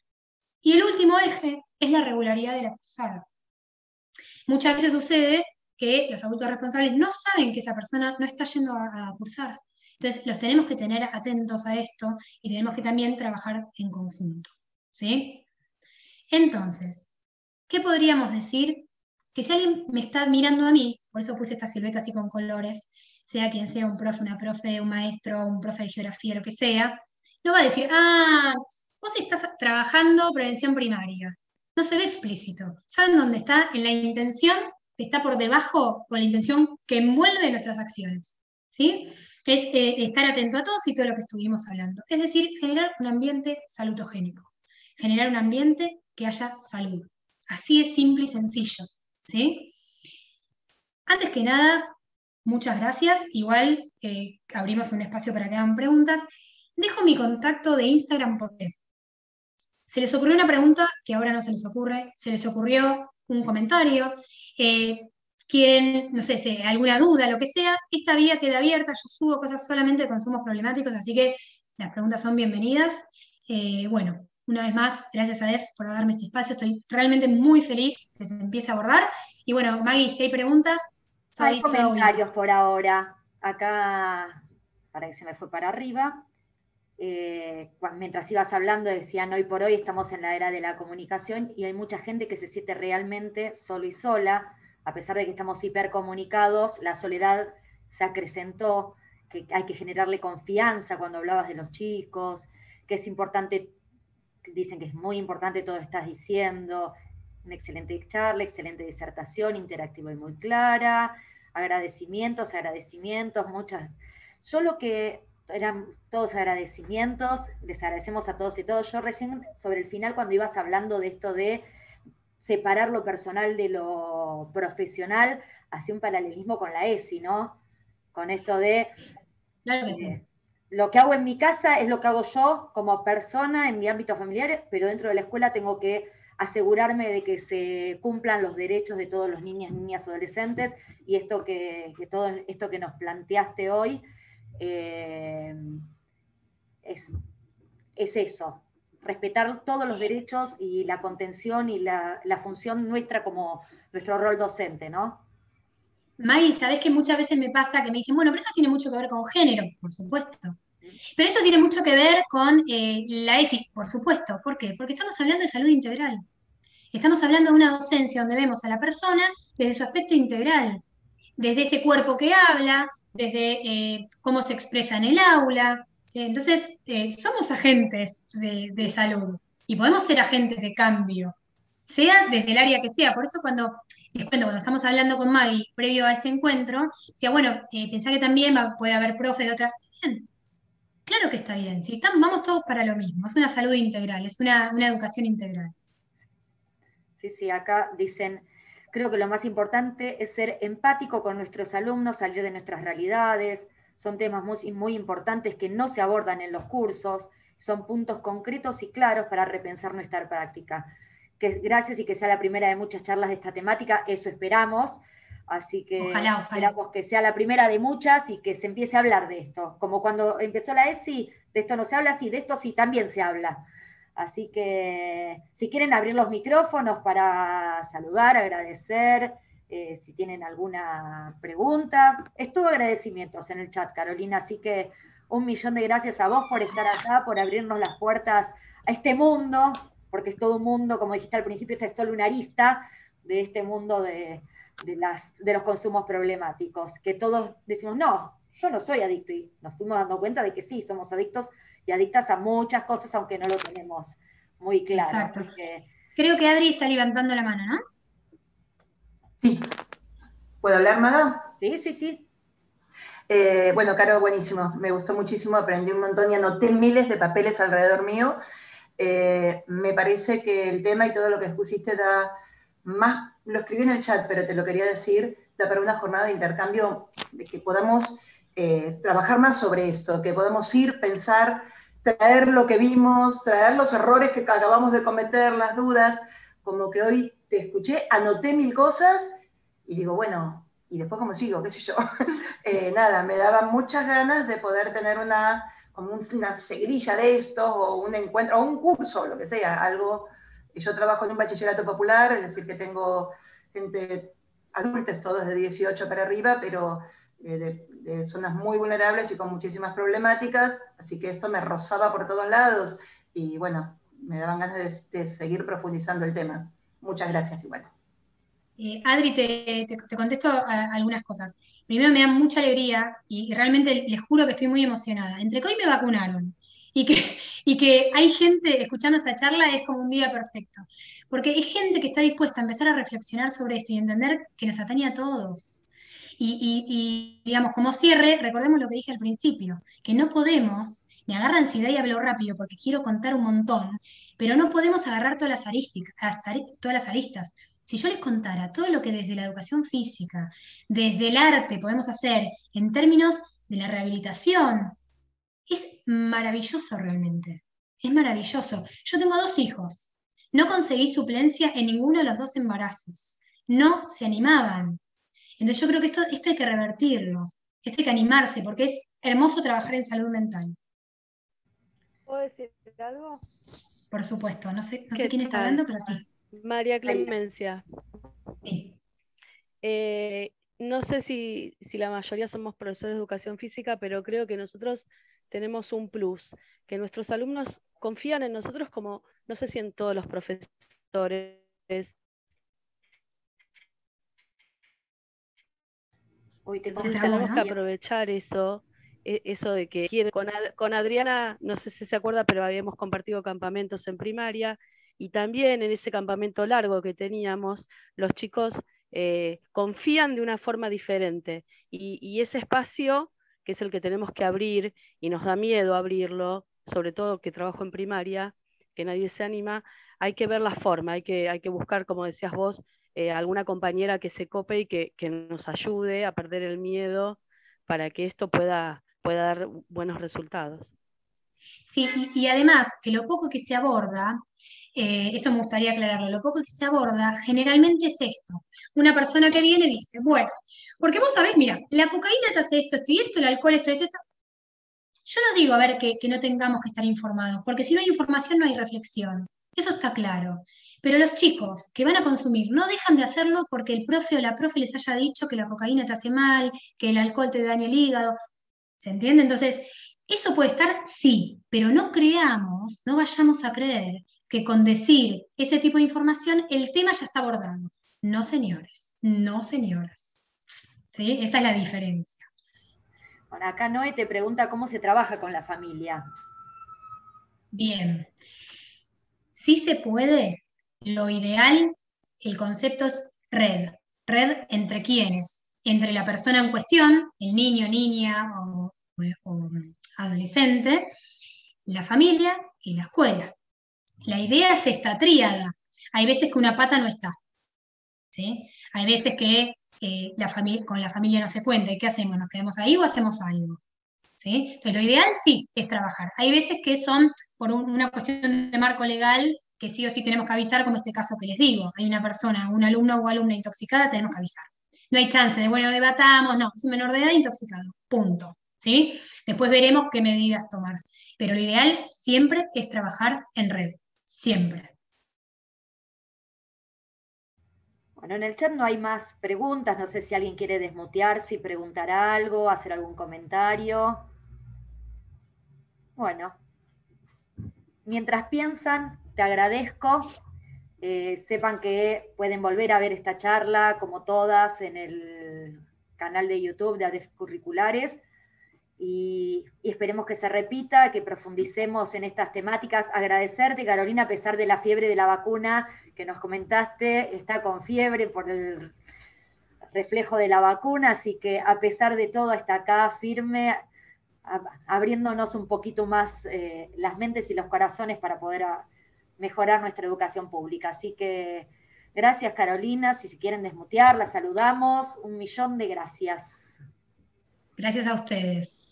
Speaker 2: Y el último eje es la regularidad de la cursada. Muchas veces sucede que los adultos responsables no saben que esa persona no está yendo a cursar. Entonces, los tenemos que tener atentos a esto y tenemos que también trabajar en conjunto. ¿Sí? Entonces, ¿qué podríamos decir? Que si alguien me está mirando a mí, por eso puse esta silueta así con colores, sea quien sea, un profe, una profe, un maestro, un profe de geografía, lo que sea, no va a decir, vos estás trabajando prevención primaria. No se ve explícito. ¿Saben dónde está? En la intención que está por debajo o la intención que envuelve nuestras acciones. ¿Sí? Es estar atento a todos y todo lo que estuvimos hablando. Es decir, generar un ambiente salutogénico. Generar un ambiente que haya salud. Así es simple y sencillo. ¿Sí? Antes que nada, muchas gracias. Igual abrimos un espacio para que hagan preguntas. Dejo mi contacto de Instagram porque se les ocurrió una pregunta que ahora no se les ocurre, se les ocurrió un comentario, quieren, no sé, alguna duda, lo que sea, esta vía queda abierta, yo subo cosas solamente de consumos problemáticos, así que las preguntas son bienvenidas. Bueno, una vez más, gracias a DEF por darme este espacio, estoy realmente muy feliz que se empiece a abordar. Y bueno, Maggie, si hay preguntas,
Speaker 1: Hay
Speaker 2: soy todo
Speaker 1: comentarios
Speaker 2: oídos.
Speaker 1: por ahora. Acá, para que se me fue para arriba. Mientras ibas hablando decían, hoy por hoy estamos en la era de la comunicación y hay mucha gente que se siente realmente solo y sola, a pesar de que estamos hipercomunicados, la soledad se acrecentó, que hay que generarle confianza cuando hablabas de los chicos, que es importante, dicen que es muy importante todo lo que estás diciendo, una excelente charla, excelente disertación, interactiva y muy clara, agradecimientos, agradecimientos, muchas. Yo lo que eran todos agradecimientos, les agradecemos a todos y todos. Yo recién sobre el final cuando ibas hablando de esto de separar lo personal de lo profesional, hacía un paralelismo con la ESI, ¿no? Con esto de
Speaker 2: Claro que sí.
Speaker 1: lo que hago en mi casa es lo que hago yo como persona en mi ámbito familiar, pero dentro de la escuela tengo que asegurarme de que se cumplan los derechos de todos los niños, niñas, adolescentes, y todo esto que nos planteaste hoy eh, es, es eso, respetar todos los derechos y la contención y la función nuestra como nuestro rol docente, ¿no?
Speaker 2: Maggie, ¿sabés que muchas veces me pasa que me dicen, bueno, pero esto tiene mucho que ver con género? Por supuesto. Pero esto tiene mucho que ver con la ESI, por supuesto. ¿Por qué? Porque estamos hablando de salud integral. Estamos hablando de una docencia donde vemos a la persona desde su aspecto integral, desde ese cuerpo que habla, desde cómo se expresa en el aula. ¿Sí? Entonces, somos agentes de salud y podemos ser agentes de cambio, sea desde el área que sea. Por eso les cuento, cuando estamos hablando con Maggie previo a este encuentro, decía, bueno, pensá que también puede haber profes de otras. Bien, claro que está bien, si vamos todos para lo mismo, es una salud integral, es una educación integral.
Speaker 1: Sí, sí, acá dicen, creo que lo más importante es ser empático con nuestros alumnos, salir de nuestras realidades, son temas muy, muy importantes que no se abordan en los cursos, son puntos concretos y claros para repensar nuestra práctica. Que gracias y que sea la primera de muchas charlas de esta temática, eso esperamos, así que
Speaker 2: Ojalá, ojalá.
Speaker 1: esperamos que sea la primera de muchas y que se empiece a hablar de esto, como cuando empezó la ESI, de esto no se habla, sí, de esto sí también se habla. Así que si quieren abrir los micrófonos para saludar, agradecer, si tienen alguna pregunta. Es todo agradecimientos en el chat, Carolina, así que 1.000.000 de gracias a vos por estar acá, por abrirnos las puertas a este mundo, porque es todo un mundo, como dijiste al principio, esta es solo una arista de este mundo de los consumos problemáticos, que todos decimos, no, yo no soy adicto, y nos fuimos dando cuenta de que sí, somos adictos y adictas a muchas cosas, aunque no lo tenemos muy claro.
Speaker 2: Exacto. Creo que Adri está levantando la mano, ¿no?
Speaker 3: Sí. ¿Puedo hablar, Maga?
Speaker 1: Sí, sí, sí.
Speaker 3: Bueno, Caro, buenísimo. Me gustó muchísimo, aprendí un montón y anoté miles de papeles alrededor mío. Me parece que el tema y todo lo que expusiste da más, lo escribí en el chat, pero te lo quería decir, da para una jornada de intercambio, de que podamos trabajar más sobre esto, que podamos ir, pensar, traer lo que vimos, traer los errores que acabamos de cometer, las dudas, como que hoy te escuché, anoté 1000 cosas y digo, bueno, ¿y después cómo sigo? ¿Qué sé yo? Nada, me daban muchas ganas de poder tener como una seguidilla de estos, o un encuentro, o un curso, lo que sea, algo. Yo trabajo en un bachillerato popular, es decir, que tengo gente, adultos todos de 18 para arriba, pero de zonas muy vulnerables y con muchísimas problemáticas, así que esto me rozaba por todos lados, y bueno, me daban ganas de seguir profundizando el tema. Muchas gracias igual.
Speaker 2: Adri, te contesto algunas cosas. Primero, me da mucha alegría y realmente les juro que estoy muy emocionada. Entre que hoy me vacunaron y que, y que hay gente escuchando esta charla, es como un día perfecto. Porque es gente que está dispuesta a empezar a reflexionar sobre esto y entender que nos atañe a todos. Digamos, como cierre, recordemos lo que dije al principio, que no podemos, me agarra ansiedad y hablo rápido porque quiero contar un montón, pero no podemos agarrar todas las aristas. Si yo les contara todo lo que desde la educación física, desde el arte podemos hacer en términos de la rehabilitación, es maravilloso realmente. Es maravilloso. Yo tengo 2 hijos. No conseguí suplencia en ninguno de los 2 embarazos. No se animaban. Entonces yo creo que esto hay que revertirlo. Esto hay que animarse porque es hermoso trabajar en salud mental.
Speaker 4: ¿Puedo decir algo?
Speaker 2: Por supuesto. No sé
Speaker 4: ¿Qué
Speaker 2: quién está
Speaker 4: tal?
Speaker 2: hablando, pero sí.
Speaker 4: María Clemencia.
Speaker 2: Sí.
Speaker 4: No sé si la mayoría somos profesores de educación física, pero creo que nosotros tenemos un plus, que nuestros alumnos confían en nosotros como, no sé si en todos los profesores.
Speaker 1: Uy, te
Speaker 4: Entonces
Speaker 2: trabó,
Speaker 4: tenemos que
Speaker 2: ¿no?
Speaker 4: aprovechar eso de que quiere. Con Adriana, no sé si se acuerda, pero habíamos compartido campamentos en primaria, y también en ese campamento largo que teníamos, los chicos confían de una forma diferente, y ese espacio, que es el que tenemos que abrir, y nos da miedo abrirlo, sobre todo que trabajo en primaria, que nadie se anima, hay que ver la forma, hay que buscar, como decías vos, alguna compañera que se cope y que nos ayude a perder el miedo para que esto pueda dar buenos resultados.
Speaker 2: Sí, y además que lo poco que se aborda, esto me gustaría aclararlo, lo poco que se aborda generalmente es esto. Una persona que viene dice, bueno, porque vos sabés, mira, la cocaína te hace esto y esto, el alcohol esto. Yo no digo, a ver, que no tengamos que estar informados, porque si no hay información no hay reflexión. Eso está claro. Pero los chicos que van a consumir no dejan de hacerlo porque el profe o la profe les haya dicho que la cocaína te hace mal, que el alcohol te daña el hígado. ¿Se entiende? Entonces, eso puede estar, sí, pero no creamos, no vayamos a creer que con decir ese tipo de información el tema ya está abordado. No, señores, no, señoras. ¿Sí? Esa es la diferencia.
Speaker 1: Bueno, acá Noé te pregunta cómo se trabaja con la familia.
Speaker 2: Bien. Si se puede, lo ideal, el concepto es red. ¿Red entre quiénes? Entre la persona en cuestión, el niño, niña o adolescente, la familia y la escuela. La idea es esta tríada. Hay veces que una pata no está, ¿sí? Hay veces que con la familia no se cuenta. ¿Y qué hacemos? ¿Nos quedamos ahí o hacemos algo? ¿Sí? Entonces, lo ideal sí es trabajar. Hay veces que son por una cuestión de marco legal que sí o sí tenemos que avisar, como este caso que les digo. Hay una persona, un alumno o alumna intoxicada, tenemos que avisar. No hay chance de, bueno, debatamos, no, es un menor de edad intoxicado, punto. ¿Sí? Después veremos qué medidas tomar. Pero lo ideal siempre es trabajar en red, siempre.
Speaker 1: Bueno, en el chat no hay más preguntas, no sé si alguien quiere desmutearse y preguntar algo, hacer algún comentario. Bueno, mientras piensan, te agradezco. Sepan que pueden volver a ver esta charla, como todas, en el canal de YouTube de ADEF Curriculares, y esperemos que se repita, que profundicemos en estas temáticas. Agradecerte, Carolina, a pesar de la fiebre de la vacuna que nos comentaste, está con fiebre por el reflejo de la vacuna, así que a pesar de todo está acá firme, abriéndonos un poquito más las mentes y los corazones para poder mejorar nuestra educación pública. Así que gracias, Carolina. Si se quieren desmutear, la saludamos. 1.000.000 de gracias.
Speaker 2: Gracias a ustedes.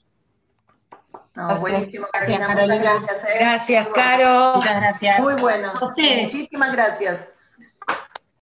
Speaker 3: No, buenísimo,
Speaker 5: Gracias,
Speaker 3: Carolina.
Speaker 5: Carolina.
Speaker 3: Muchas gracias.
Speaker 5: Gracias, Caro.
Speaker 3: Muchas gracias. Muy bueno.
Speaker 2: A ustedes.
Speaker 3: Muchísimas gracias.